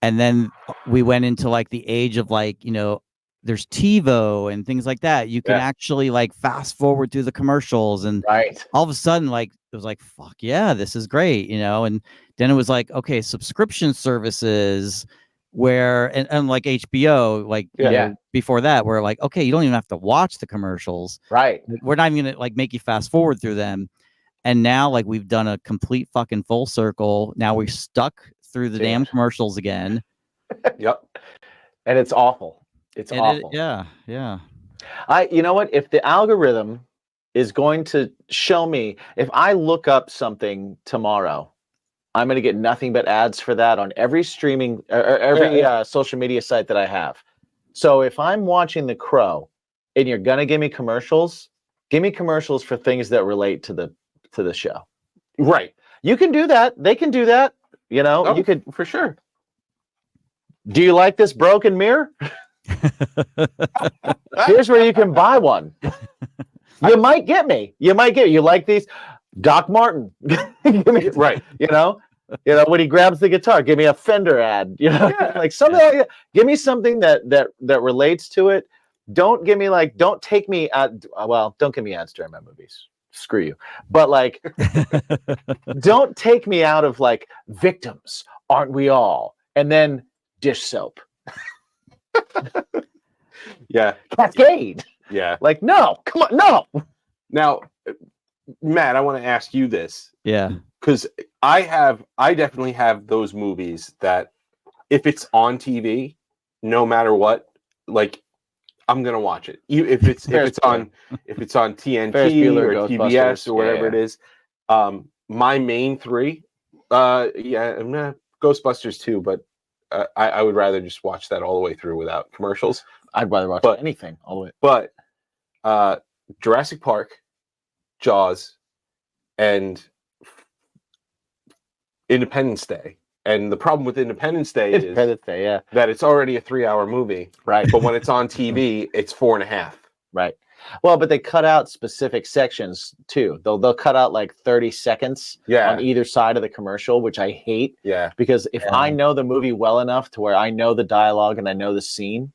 and then we went into like the age of like there's TiVo and things like that. You can actually like fast forward through the commercials, and all of a sudden, like it was like, fuck yeah, this is great, And then it was like, okay, subscription services where and like HBO, like before that, where like, okay, you don't even have to watch the commercials. Right. We're not even gonna like make you fast forward through them. And now like we've done a complete fucking full circle. Now we're stuck through the damn commercials again. Yep. And it's awful. It's awful. Yeah. You know what? If the algorithm is going to show me, if I look up something tomorrow, I'm going to get nothing but ads for that on every streaming or every social media site that I have. So if I'm watching The Crow and you're going to give me commercials for things that relate to the show. Right. You can do that. They can do that. You could for sure. Do you like this broken mirror? Here's where you can buy one. You might get me. You like these? Doc Martin. Right. When he grabs the guitar, give me a Fender ad. Like something like that. Give me something that relates to it. Don't give me don't take me don't give me ads during my movies. Screw you. But like don't take me out of like victims, aren't we all? And then dish soap. Yeah. Cascade. Yeah. Like, no, come on, no. Now, Matt, I want to ask you this. Yeah. Because I definitely have those movies that if it's on TV, no matter what, like I'm gonna watch it. If it's on TNT or TBS or whatever it is. My main three, Ghostbusters too, but I would rather just watch that all the way through without commercials. I'd rather watch anything all the way. But Jurassic Park, Jaws, and Independence Day. And the problem with Independence Day is that it's already a 3-hour movie. Right. But when it's on TV, it's 4.5. Right. Well, but they cut out specific sections too. They'll cut out like 30 seconds on either side of the commercial, which I hate. Yeah. Because if I know the movie well enough to where I know the dialogue and I know the scene,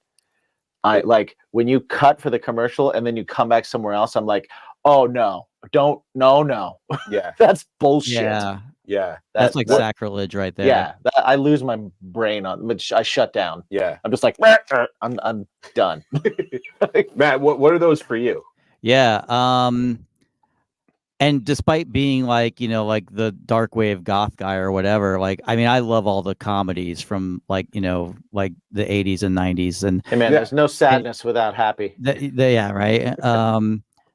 I like when you cut for the commercial and then you come back somewhere else, I'm like, oh no, no. Yeah. That's bullshit. Yeah. That's like sacrilege right there. Yeah. I lose my brain I shut down. Yeah. I'm just like, I'm done. Matt, what are those for you? Yeah. And despite being like, like the dark wave goth guy or whatever, like, I mean, I love all the comedies from like, like the 80s and 90s. And hey man, there's no sadness without happy. Right.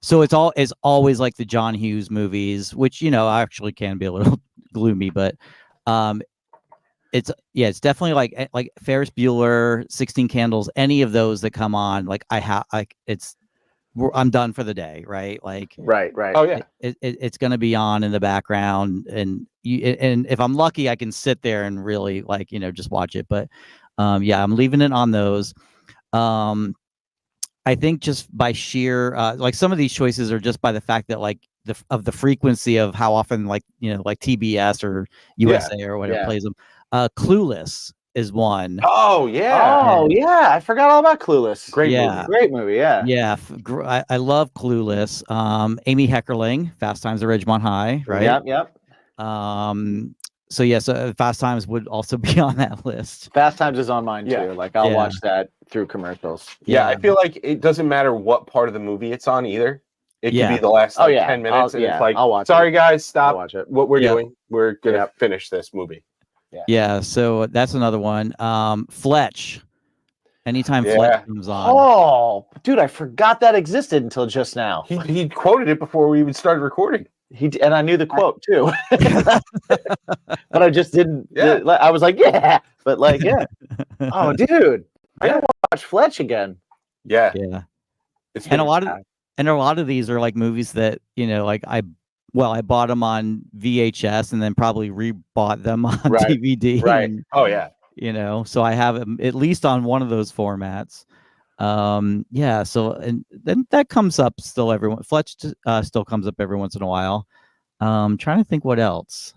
So it's always like the John Hughes movies, which, actually can be a little gloomy, but it's definitely like Ferris Bueller, 16 Candles, any of those that come on, like I'm done for the day, right? Like right. Oh yeah, it's going to be on in the background, and if I'm lucky, I can sit there and really just watch it. But I'm leaving it on those. I think just by sheer like some of these choices are just by the fact that like the frequency of how often like like TBS or USA or whatever plays them. Clueless is one. Oh yeah. Oh yeah, I forgot all about Clueless. Great movie. Great movie. Yeah. Yeah, I love Clueless. Amy Heckerling, Fast Times at Ridgemont High, right? Yep. So yeah, so Fast Times would also be on that list. Fast Times is on mine Yeah. too. Like I'll watch that through commercials. Yeah, I feel like it doesn't matter what part of the movie it's on either. It could be the last 10 minutes, and it's like, I'll watch sorry guys, stop watch it. what we're doing. We're gonna finish this movie. Yeah, so that's another one. Fletch. Anytime Fletch comes on. Oh, dude, I forgot that existed until just now. He quoted it before we even started recording. And I knew the quote too, but I just didn't. Yeah. I was like, but like, Oh, dude, I gotta watch Fletch again. Yeah. And a lot of these are like movies that like I bought them on VHS and then probably rebought them on DVD. Right. And, so I have them at least on one of those formats. So and then that comes up still Fletch still comes up every once in a while. Trying to think what else.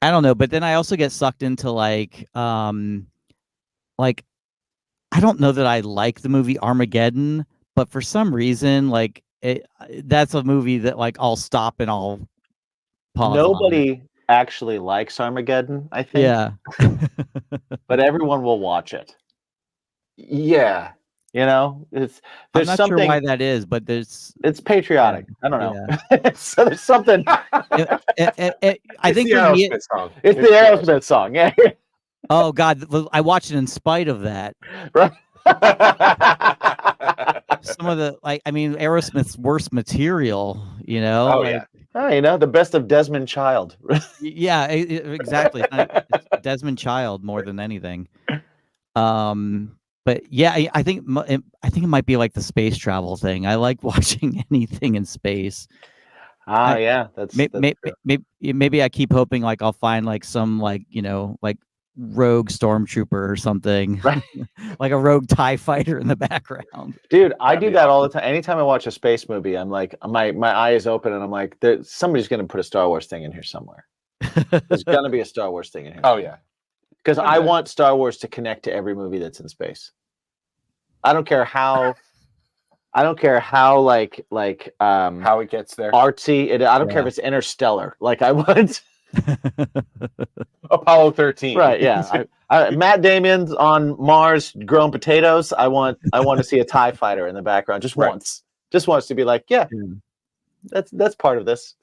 I don't know, but then I also get sucked into like I don't know that I like the movie Armageddon, but for some reason like that's a movie that like I'll stop and I'll pause. Nobody actually likes Armageddon, I think. Yeah. But everyone will watch it. Yeah. I'm not sure why that is, but it's patriotic. I don't know. So there's something. I think the Aerosmith song. It's the Aerosmith song. Yeah. Oh God, I watched it in spite of that. Right. Some of the Aerosmith's worst material. Oh, the best of Desmond Child. Yeah, exactly. It's Desmond Child more than anything. But yeah, I think it might be like the space travel thing. I like watching anything in space. That's maybe I keep hoping like I'll find like some like rogue stormtrooper or something, right. like a rogue TIE fighter in the background. Dude, I do that all the time. Anytime I watch a space movie, I'm like, my eye is open and I'm like, somebody's going to put a Star Wars thing in here somewhere. There's going to be a Star Wars thing in here. Oh yeah. Because I want Star Wars to connect to every movie that's in space. I don't care how like how it gets there. Artsy. I don't care if it's interstellar. Like I want Apollo 13. Right, yeah. Matt Damon's on Mars growing potatoes. I want to see a TIE fighter in the background just once. Just wants to be like, that's part of this.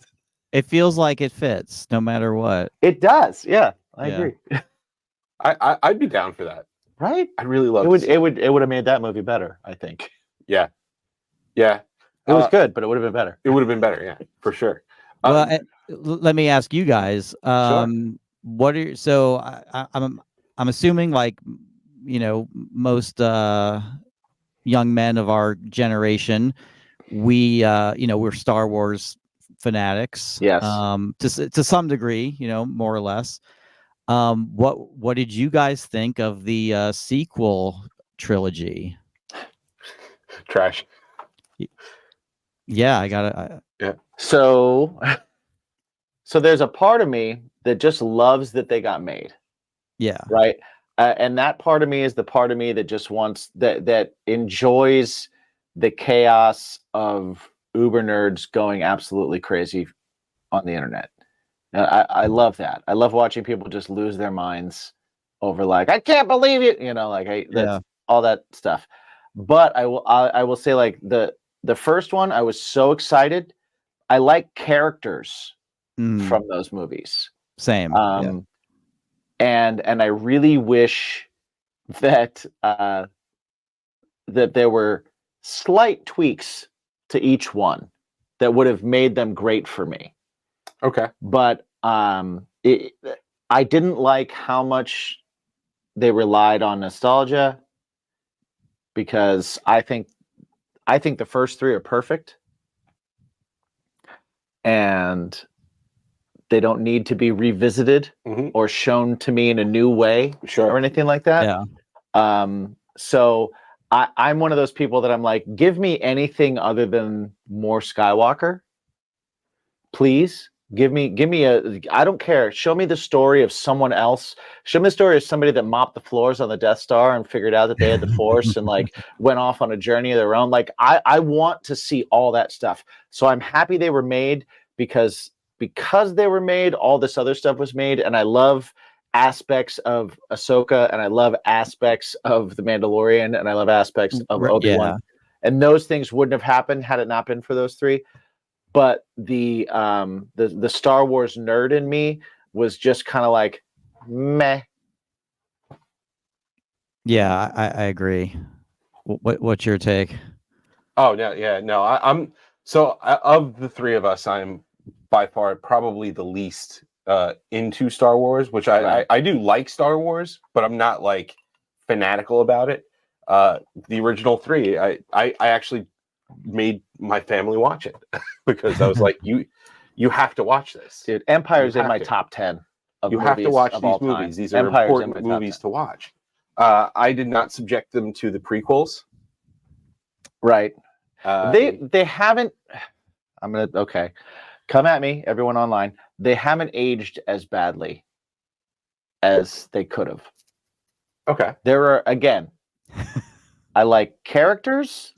It feels like it fits no matter what. It does. Yeah, I agree. I'd be down for that. Right? I really love it. It would have made that movie better, I think. Yeah. It was good, but it would have been better. It would have been better, yeah, for sure. Well, let me ask you guys. Sure. What are I'm assuming like most young men of our generation, we're Star Wars fanatics. Yes. To some degree, more or less. What did you guys think of the sequel trilogy? Trash. Yeah, I got it. So there's a part of me that just loves that they got made. Yeah. Right. And that part of me is the part of me that just wants that enjoys the chaos of uber nerds going absolutely crazy on the internet. I love that. I love watching people just lose their minds over like, I can't believe it. That's all that stuff. But I will say like the first one, I was so excited. I like characters from those movies. Same. And I really wish that that there were slight tweaks to each one that would have made them great for me. Okay. But I didn't like how much they relied on nostalgia, because I think the first three are perfect and they don't need to be revisited or shown to me in a new way or anything like that. Yeah. So I'm one of those people that I'm like, give me anything other than more Skywalker, please. Give me a, I don't care. Show me the story of someone else. Show me the story of somebody that mopped the floors on the Death Star and figured out that they had the Force and like went off on a journey of their own. Like I want to see all that stuff. So I'm happy they were made because they were made, all this other stuff was made. And I love aspects of Ahsoka and I love aspects of The Mandalorian and I love aspects of Obi-Wan. Yeah. And those things wouldn't have happened had it not been for those three. But the Star Wars nerd in me was just kind of like, meh. Yeah, I agree. What's your take? Oh no, yeah, no. I'm so of the three of us, I'm by far probably the least into Star Wars, which I do like Star Wars, but I'm not like fanatical about it. The original three, I actually made my family watch it because I was like, you have to watch this, Dude, Empire's in my top 10 of you movies have to watch of these all movies. time. These are Empire's in important my top movies 10. to watch. I did not subject them to the prequels. Right. They haven't. I'm gonna okay. Come at me, everyone online. They haven't aged as badly as they could have. Okay. There are again. I like characters.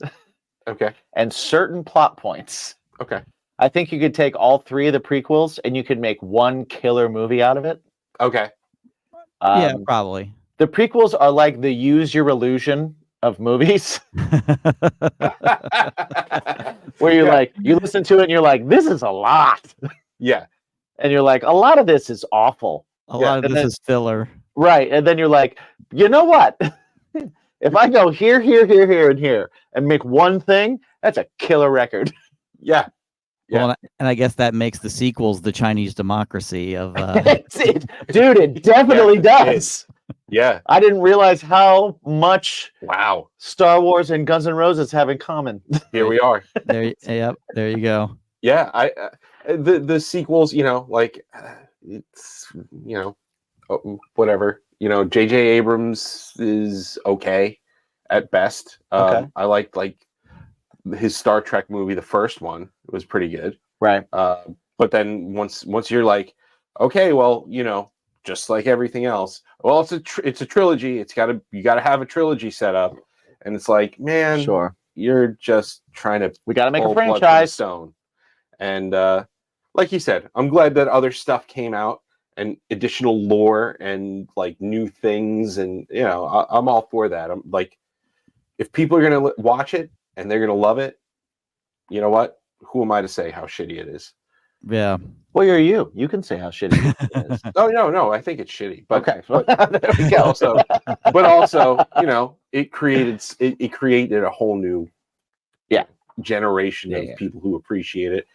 Okay. And certain plot points. Okay. I think you could take all three of the prequels and you could make one killer movie out of it. Okay. Yeah, probably. The prequels are like the use your illusion of movies. Where you're like, you listen to it and you're like, this is a lot. Yeah. And you're like, a lot of this is awful. A lot of this is filler. Right. And then you're like, you know what? If I go here, here, here, here, and here, and make one thing, that's a killer record. Yeah. Well, and I guess that makes the sequels the Chinese democracy of. Dude, it definitely does. Yeah. I didn't realize how much Wow Star Wars and Guns N' Roses have in common. Here we are. There you go. Yeah, the sequels, like it's whatever. J.J. Abrams is okay at best. Okay. I liked like his Star Trek movie, the first one, was pretty good. Right. But then once you're like, okay, well, just like everything else, well, it's a trilogy. You gotta have a trilogy set up, and it's like, man, sure, you're just trying to. We gotta make a franchise. Stone. And like you said, I'm glad that other stuff came out and additional lore and like new things, and I'm all for that. I'm like, if people are gonna watch it and they're gonna love it, you know what? Who am I to say how shitty it is? Yeah. Well, you're you. You can say how shitty it is. Oh no, I think it's shitty. But, okay, but there we go. Also, it created a whole new generation of people who appreciate it.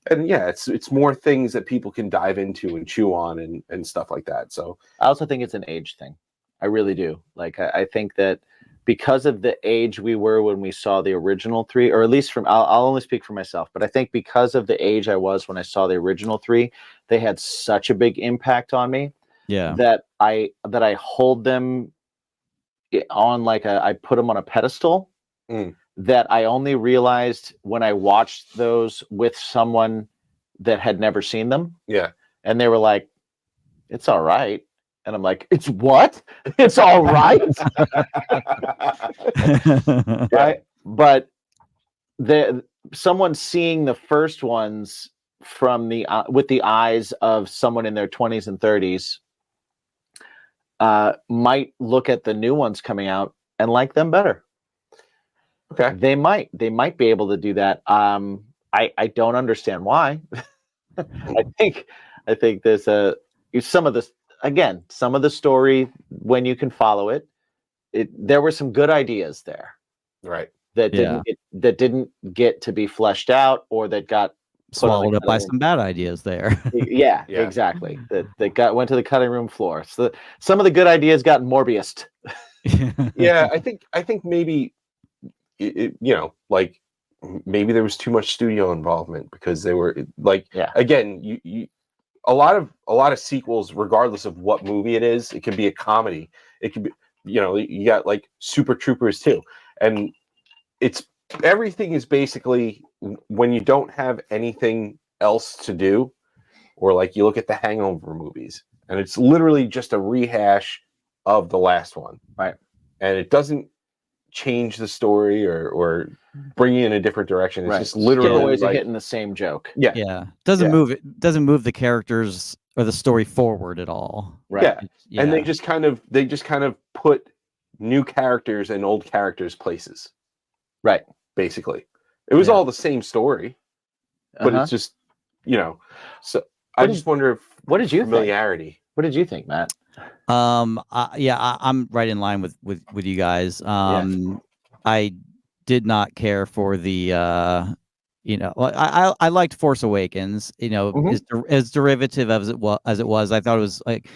And it's more things that people can dive into and chew on and stuff like that. So I also think it's an age thing. I really do. Like I think that because of the age we were when we saw the original three, or at least I'll only speak for myself, but I think because of the age I was when I saw the original three, they had such a big impact on me. Yeah. That I hold them on I put them on a pedestal. That I only realized when I watched those with someone that had never seen them. Yeah. And they were like, it's all right. And I'm like, it's what? It's all right. Right. But someone seeing the first ones from with the eyes of someone in their 20s and 30s might look at the new ones coming out and like them better. Okay. They might be able to do that. I don't understand why. I think there's some of the story, when you can follow it, there were some good ideas there. Right. That didn't get to be fleshed out, or that got swallowed up by some bad ideas there. Yeah, exactly. That went to the cutting room floor. So some of the good ideas got Morbius'd. Yeah, I think maybe like maybe there was too much studio involvement, because they were like, again, you a lot of sequels, regardless of what movie it is, it can be a comedy. It could be you got like Super Troopers too, and everything is basically when you don't have anything else to do, or like you look at the Hangover movies, and it's literally just a rehash of the last one, right? And it doesn't change the story or bring you in a different direction. It's just literally different ways like, of hitting the same joke. Yeah. Doesn't move the characters or the story forward at all. Right. Yeah. And they just kind of put new characters in old characters' places. Right. Basically. It was all the same story, but it's just, so I just wonder if what did you familiarity. Think? What did you think, Matt? I'm right in line with you guys. I did not care for the I liked Force Awakens, as derivative as it was. I thought it was like,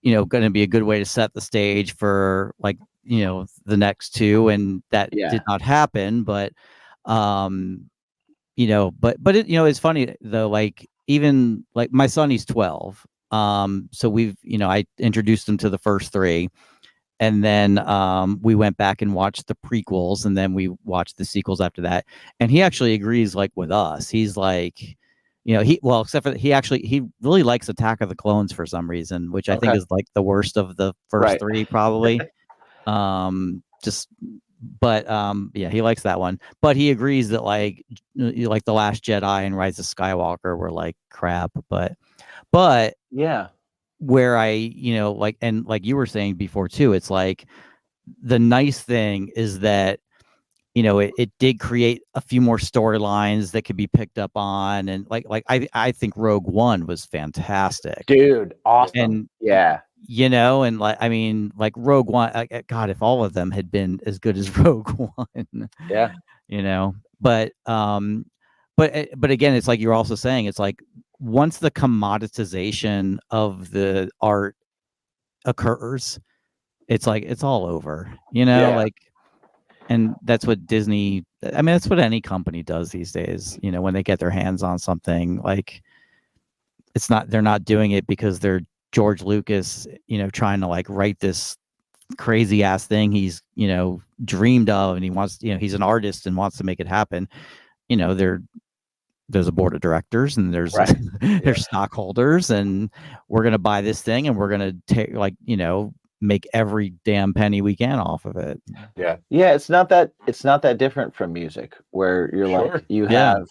going to be a good way to set the stage for like, the next two, and that did not happen. But, but it, it's funny though, like even like my son, he's 12. So we've, I introduced him to the first three, and then we went back and watched the prequels, and then we watched the sequels after that. And he actually agrees like with us. He's like, except for he really likes Attack of the Clones for some reason, which I think is like the worst of the first three probably. He likes that one, but he agrees that like The Last Jedi and Rise of Skywalker were like crap, but yeah, where I, like, and like you were saying before too, it's like the nice thing is that, it did create a few more storylines that could be picked up on. And I think Rogue One was fantastic. Dude, awesome. And and like, I mean, like Rogue One, God, if all of them had been as good as Rogue One, but again, it's like you're also saying, it's like once the commoditization of the art occurs, it's like it's all over, like, and that's what Disney, I mean, that's what any company does these days, when they get their hands on something. Like, they're not doing it because they're George Lucas, trying to like write this crazy ass thing he's, dreamed of, and he wants, he's an artist and wants to make it happen. There's a board of directors, and there's there's stockholders, and we're going to buy this thing, and we're going to take make every damn penny we can off of it. Yeah. It's not that different from music, where you're like, you have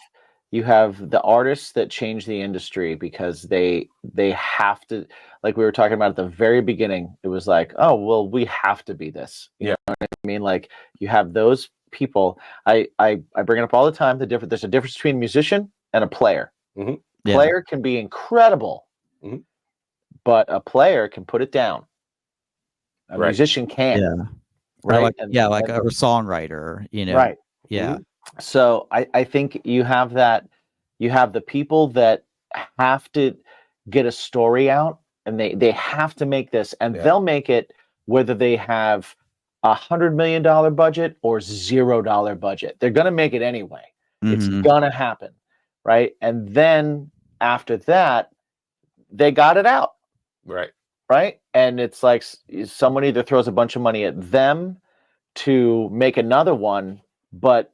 the artists that change the industry because they have to, like we were talking about at the very beginning, it was like, oh, well, we have to be this. You know what I mean? Like, you have those people. I bring it up all the time. There's a difference between a musician and a player. Mm-hmm. Player can be incredible, but a player can put it down. A musician can't. Right. Like a songwriter, Right. Yeah. So I think you have the people that have to get a story out, and they have to make this, and they'll make it whether they have $100 million budget or $0 budget. They're going to make it anyway. It's going to happen. Right. And then after that, they got it out. Right. And it's like someone either throws a bunch of money at them to make another one, but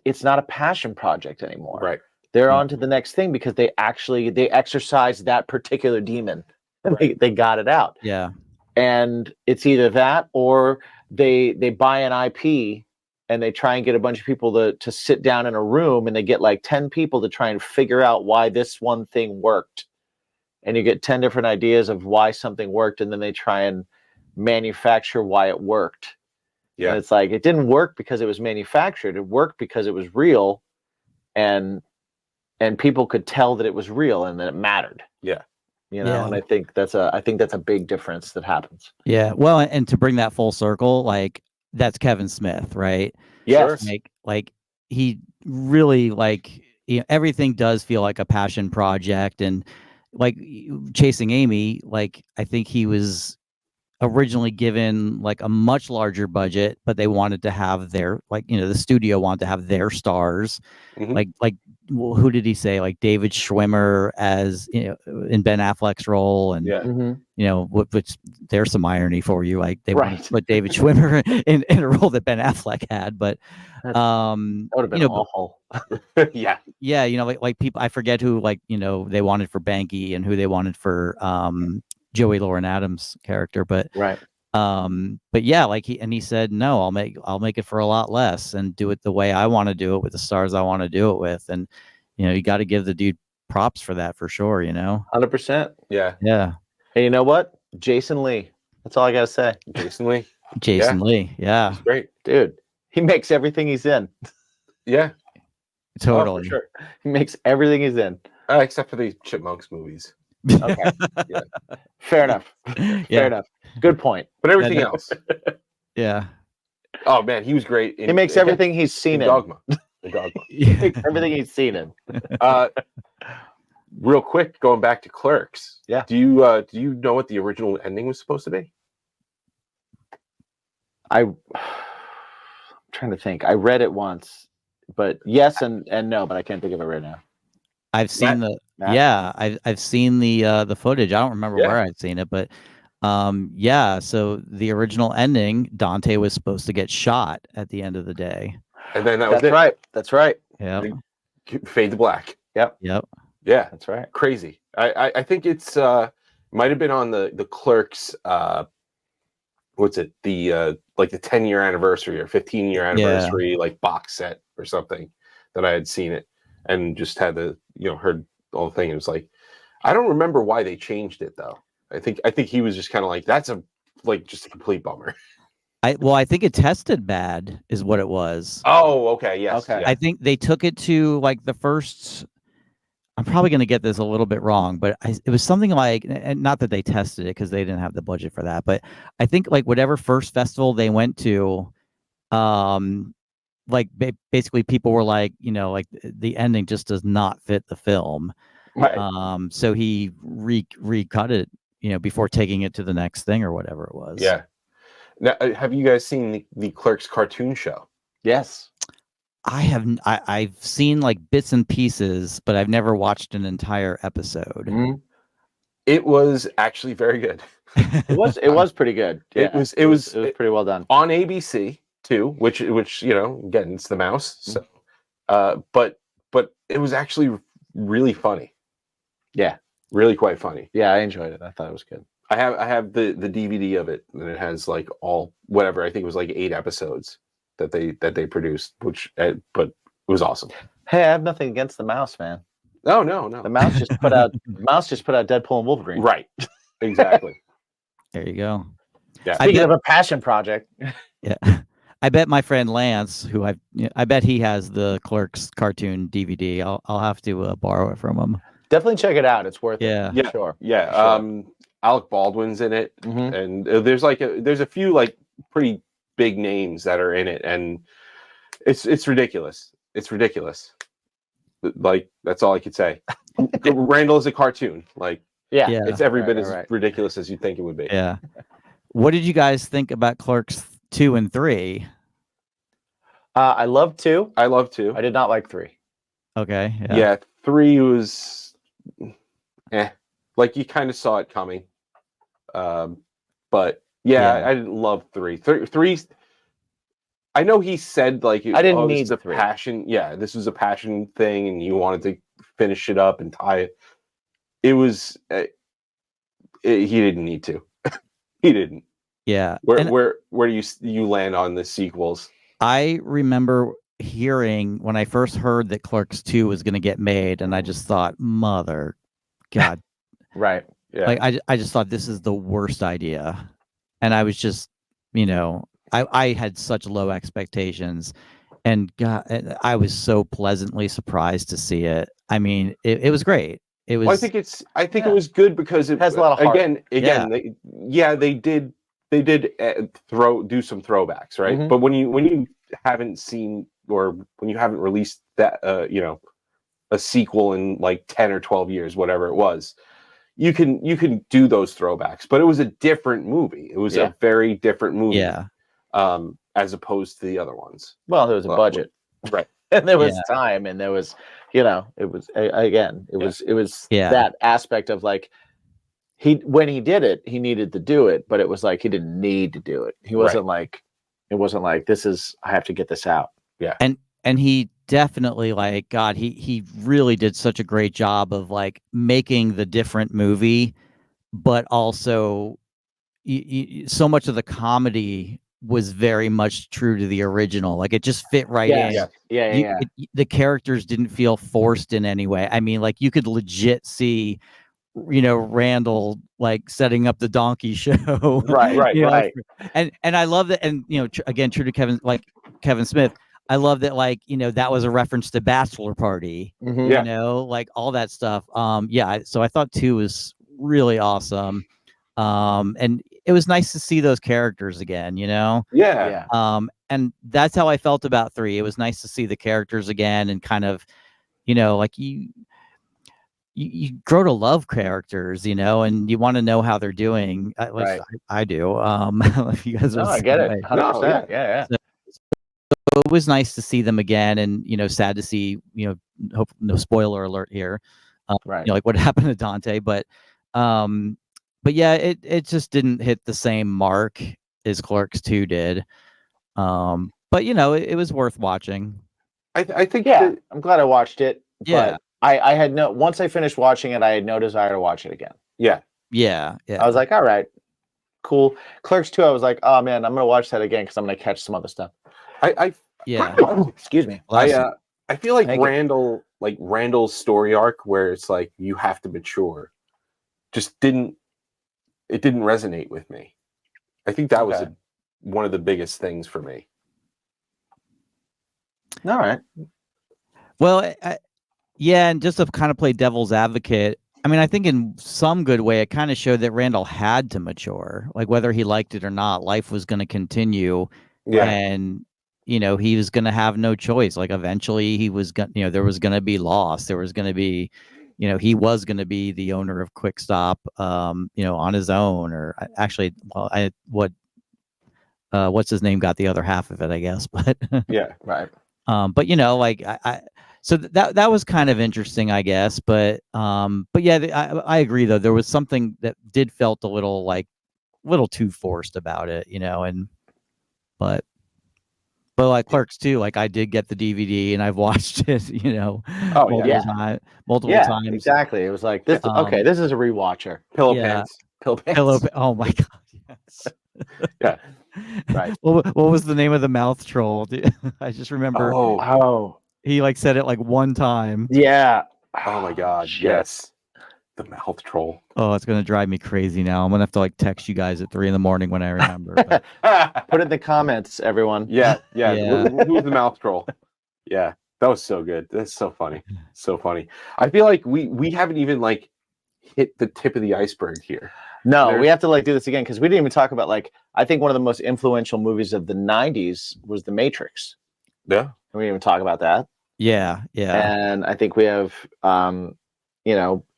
it's not a passion project anymore. Right. They're on to the next thing because they exercise that particular demon. They got it out. Yeah. And it's either that, or they buy an IP and they try and get a bunch of people to sit down in a room, and they get like 10 people to try and figure out why this one thing worked. And you get 10 different ideas of why something worked, and then they try and manufacture why it worked. Yeah. And it's like, it didn't work because it was manufactured. It worked because it was real, and people could tell that it was real and that it mattered. Yeah. And I think that's a big difference that happens. Yeah. Well, and to bring that full circle, like, that's Kevin Smith, right? Yes. Like he really, like, everything does feel like a passion project. And like Chasing Amy, like, I think he was originally given like a much larger budget, but they wanted to have their, like, the studio wanted to have their stars. Mhm. Like who did he say? Like David Schwimmer as, in Ben Affleck's role, and Yeah. which there's some irony for you. Like they wanted Right. to put David Schwimmer in a role that Ben Affleck had, but That would have been awful. Yeah. yeah, like people, I forget who, like, they wanted for Banky and who they wanted for Joey Lauren Adams' character, but Right. but yeah, like he said, no, I'll make it for a lot less and do it the way I want to do it with the stars I want to do it with. And you got to give the dude props for that, for sure. 100%. Yeah. Yeah. Hey, you know what? Jason Lee. That's all I gotta say. Jason Lee. Jason Lee. Yeah. He's great. Dude, he makes everything he's in. Yeah. Totally. Oh, for sure. He makes everything he's in. Except for the Chipmunks movies. Okay. Yeah. Fair enough. Fair enough. Good point. But everything else. Yeah. Oh man, he was great. He makes everything he's seen in. Dogma. The Dogma. He makes everything he's seen in. Real quick, going back to Clerks. Yeah. Do you know what the original ending was supposed to be? I'm trying to think. I read it once, but yes and no, but I can't think of it right now. I've seen I've seen the footage. I don't remember where I'd seen it, but so the original ending, Dante was supposed to get shot at the end of the day. And then that was That's it. right. That's right. Yeah. Fade to black. Yep. Yep. Yeah. That's right. Crazy. I think it's might have been on the Clerks what's it? The like the 10-year anniversary or 15-year anniversary like box set or something that I had seen it and just had the heard the whole thing. It was like, I don't remember why they changed it though. I think he was just kind of like, that's just a complete bummer. I think it tested bad is what it was. Oh, okay. Yes. Okay. Yeah. I think they took it to like the first, I'm probably going to get this a little bit wrong, but it was something like, and not that they tested it because they didn't have the budget for that, but I think like whatever first festival they went to, like basically people were like, like the ending just does not fit the film. Right. So he recut it, before taking it to the next thing or whatever it was. Yeah. Now, have you guys seen the Clerks cartoon show? Yes. I've seen like bits and pieces, but I've never watched an entire episode. Mm-hmm. It was actually very good. It was pretty good. Yeah. It was pretty well done on ABC too, which again, it's the mouse. So, but it was actually really funny. Yeah, really quite funny. Yeah, I enjoyed it. I thought it was good. I have the DVD of it, and it has like all whatever. I think it was like 8 episodes that they produced, which but it was awesome. Hey, I have nothing against the mouse, man. No. The mouse just put out Deadpool and Wolverine. Right. Exactly. There you go. Yeah. Speaking of a passion project. Yeah. I bet my friend Lance, who I bet he has the Clerks cartoon DVD. I'll have to borrow it from him. Definitely check it out. It's worth it. Yeah. Sure. Yeah. Sure. Alec Baldwin's in it, and there's a few like pretty big names that are in it, and it's ridiculous. It's ridiculous. Like that's all I could say. Randall is a cartoon. Like it's every bit as ridiculous as you think it would be. Yeah. What did you guys think about Clerks 2 and 3? I love 2. I love 2. I did not like 3. Okay. Yeah. 3 was like you kind of saw it coming. But I didn't love 3. 3 I know he said like I didn't need the passion. Yeah, this was a passion thing, and you wanted to finish it up and tie it. It was he didn't need to. He didn't. Yeah. Where do you land on the sequels? I remember hearing when I first heard that Clerks 2 was going to get made, and I just thought, mother, God. Right. Yeah. Like I just thought this is the worst idea, and I was just, I had such low expectations, and God, I was so pleasantly surprised to see it. I mean, it was great. It was. Well, I think it was good because it has a lot of heart. Again, they did do some throwbacks, right? But when you haven't seen or when you haven't released that a sequel in like 10 or 12 years, whatever it was, you can do those throwbacks, but it was a different movie. It was a very different movie. Yeah. As opposed to the other ones. Well, there was a budget, right? And there was time, and there was, it was it was that aspect of like when he did it, he needed to do it, but it was like he didn't need to do it. He wasn't like it wasn't like I have to get this out. Yeah, and he definitely he really did such a great job of like making the different movie, but also so much of the comedy was very much true to the original. Like it just fit right in. The characters didn't feel forced in any way. I mean, like you could legit see, Randall like setting up the donkey show. Right. And I love that. And, again, true to Kevin Smith, I love that, that was a reference to Bachelor Party, like all that stuff. So I thought 2 was really awesome. And it was nice to see those characters again, and that's how I felt about 3. It was nice to see the characters again and kind of, like you grow to love characters, and you want to know how they're doing. I do. If you guys I get it. 100%. Yeah. So it was nice to see them again, and sad to see, hope no spoiler alert here, like what happened to Dante, but yeah, it just didn't hit the same mark as Clerks 2 did. But it was worth watching. I think I'm glad I watched it. Yeah. But I had once I finished watching it, I had no desire to watch it again. Yeah. I was like, all right, cool. Clerks 2, I was like, oh man, I'm gonna watch that again because I'm gonna catch some other stuff. Excuse me. I feel like Randall's story arc, where it's like you have to mature, just didn't resonate with me. I think that was one of the biggest things for me. All right. Well, and just to kind of play devil's advocate, I mean, I think in some good way, it kind of showed that Randall had to mature, like whether he liked it or not, life was going to continue. Yeah. And, he was going to have no choice. Like eventually he was going to, there was going to be loss. There was going to be, he was going to be the owner of Quick Stop, on his own, or actually, what's his name got the other half of it, I guess, but yeah, right. But so that was kind of interesting, I guess, but yeah, I agree though. There was something that did felt a little too forced about it, but like Clerks 2, like I did get the DVD and I've watched it, multiple times. Exactly. It was like this. Okay, this is a rewatcher. Pillow pants. Oh my god. Yes. Yeah. Right. What was the name of the mouth troll? I just remember. Oh. He said it like one time. Yeah. Oh my god. Shit. Yes. The mouth troll. Oh, it's gonna drive me crazy now. I'm gonna have to text you guys at 3 a.m. when I remember. Put it in the comments, everyone. Yeah. Who's the mouth troll? Yeah, that was so good. That's so funny. So funny. I feel like we haven't even hit the tip of the iceberg here. No, we have to do this again because we didn't even talk about I think one of the most influential movies of the 90s was The Matrix. Yeah. We didn't even talk about that. Yeah. And I think we have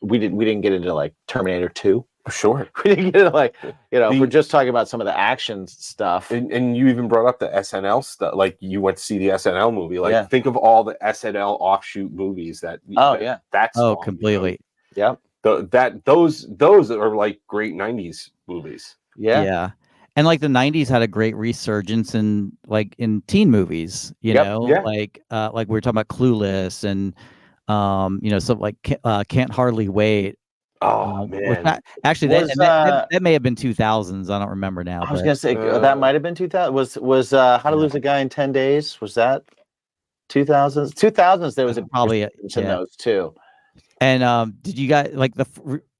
we didn't get into Terminator 2. Sure. We didn't get into if we're just talking about some of the action stuff. And you even brought up the SNL stuff. You went to see the SNL movie. Think of all the SNL offshoot movies that's completely. Yep. Those are great 90s movies. Yeah. And the 90s had a great resurgence in teen movies, you know, like we were talking about Clueless and Can't Hardly Wait. Oh man! That may have been 2000s. I don't remember now. I was gonna say that might have been 2000. Was How to Lose a Guy in 10 Days? Was that 2000s? 2000s. There was probably in those too. And did you guys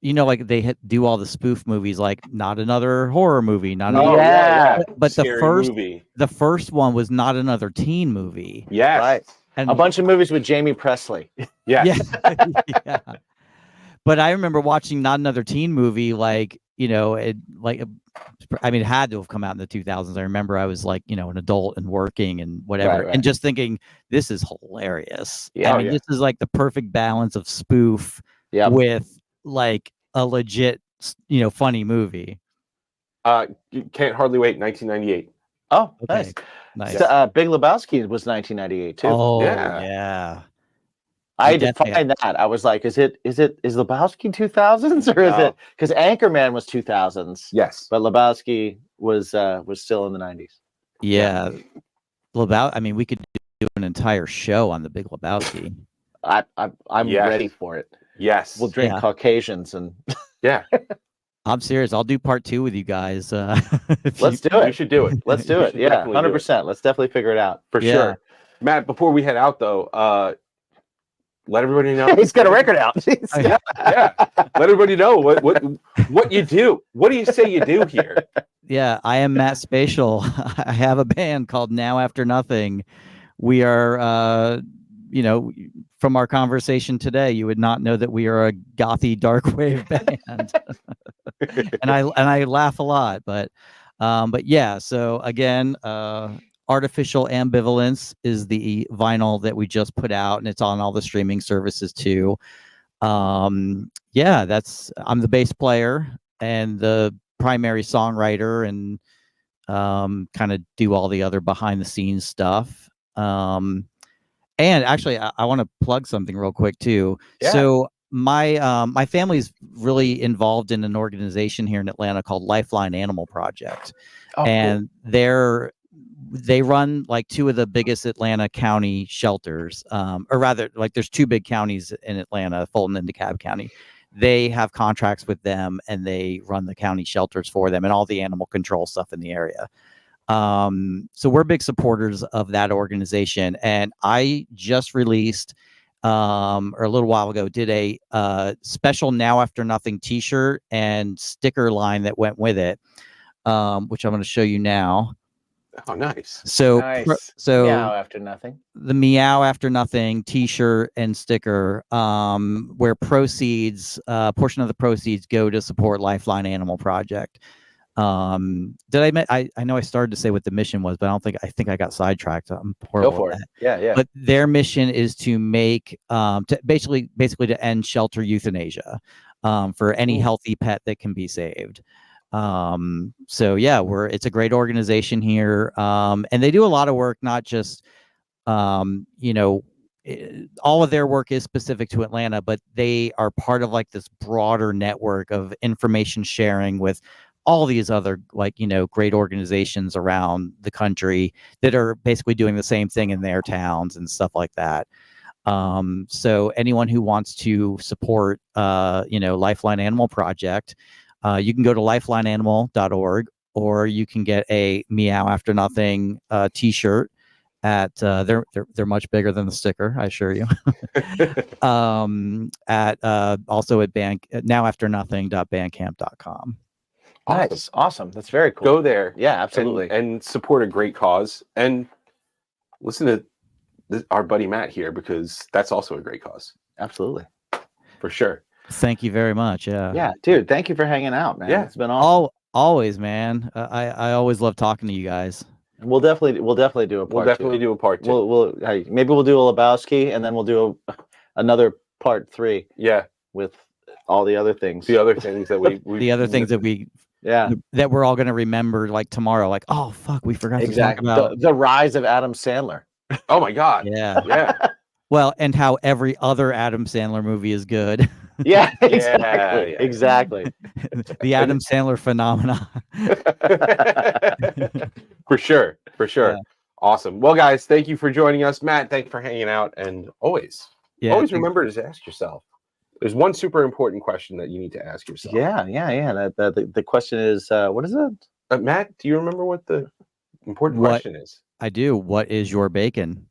they do all the spoof movies, Not Another Horror Movie, not another, but the first one was Not Another Teen Movie. Yes, right. And a bunch of movies with Jamie Presley. Yes. Yeah. But I remember watching Not Another Teen Movie, it had to have come out in the 2000s. I remember I was an adult and working and whatever, and just thinking, this is hilarious. Yeah, this is the perfect balance of spoof with a legit, funny movie. You Can't Hardly Wait, 1998. Oh, Okay, nice. nice. Big Lebowski was 1998 too. Oh Yeah. yeah. I You had to definitely- find that. I was like, is Lebowski 2000s or is No. it because Anchorman was 2000s? Yes. But Lebowski was still in the 90s. Yeah. I mean, we could do an entire show on the Big Lebowski. I'm Yes. ready for it. Yes. We'll drink Yeah. Caucasians and Yeah. I'm serious. I'll do part 2 with you guys. let's do We it. should do it. Let's do We it. should Yeah, definitely do it. 100%. Let's definitely figure it out. For Yeah. sure. Matt, before we head out though, let everybody know He's got a record out. Yeah. Let everybody know what you do. What do you say you do here? Yeah, I am Matt Spatial. I have a band called Now After Nothing. We are, from our conversation today, you would not know that we are a gothy dark wave band. and I laugh a lot, but yeah. So again, Artificial Ambivalence is the vinyl that we just put out, and it's on all the streaming services too. I'm the bass player and the primary songwriter, and kind of do all the other behind the scenes stuff. And actually, I want to plug something real quick too. Yeah. So my family's really involved in an organization here in Atlanta called Lifeline Animal Project, and they run like 2 of the biggest Atlanta county shelters, or rather, like there's 2 big counties in Atlanta, Fulton and DeKalb County. They have contracts with them, and they run the county shelters for them and all the animal control stuff in the area. So we're big supporters of that organization, and I just released, or a little while ago, did a special Now After Nothing T-shirt and sticker line that went with it, which I'm going to show you now. Oh, nice. So Nice. so Meow After Nothing. the Meow After Nothing T-shirt and sticker, where proceeds, portion of the proceeds go to support Lifeline Animal Project. I know I started to say what the mission was, but I think I got sidetracked. I'm horrible Go for at it. that. Yeah. But their mission is to make, to basically to end shelter euthanasia, for any healthy pet that can be saved. So yeah, it's a great organization here. And they do a lot of work, not just, all of their work is specific to Atlanta, but they are part of like this broader network of information sharing with all these other great organizations around the country that are basically doing the same thing in their towns and stuff like that. So anyone who wants to support, Lifeline Animal Project, you can go to lifelineanimal.org, or you can get a Meow After Nothing T-shirt at they're much bigger than the sticker, I assure you. At also at nowafternothing.bandcamp.com. Nice. Awesome. That's very cool. Go there. Yeah, absolutely. And support a great cause, and listen to our buddy Matt here, because that's also a great cause. Absolutely. For sure. Thank you very much. Yeah, dude. Thank you for hanging out, man. Yeah. It's been awesome. Always, man. I always love talking to you guys. We'll definitely do a part We'll definitely two. do a part 2. Maybe we'll do a Lebowski, and then we'll do another part 3. Yeah. With all the other things. The other things that we the other things that we're all going to remember like tomorrow, like, oh fuck, we forgot to talk about the rise of Adam Sandler. Oh my God. Yeah. Yeah. Well, and how every other Adam Sandler movie is good. Yeah, Yeah. exactly. The Adam Sandler phenomenon. For sure. Yeah. Awesome. Well, guys, thank you for joining us. Matt, thank you for hanging out. And always remember to ask yourself, there's one super important question that you need to ask yourself. Yeah. The question is, what is it? Matt, do you remember what the important question is? I do. What is your bacon?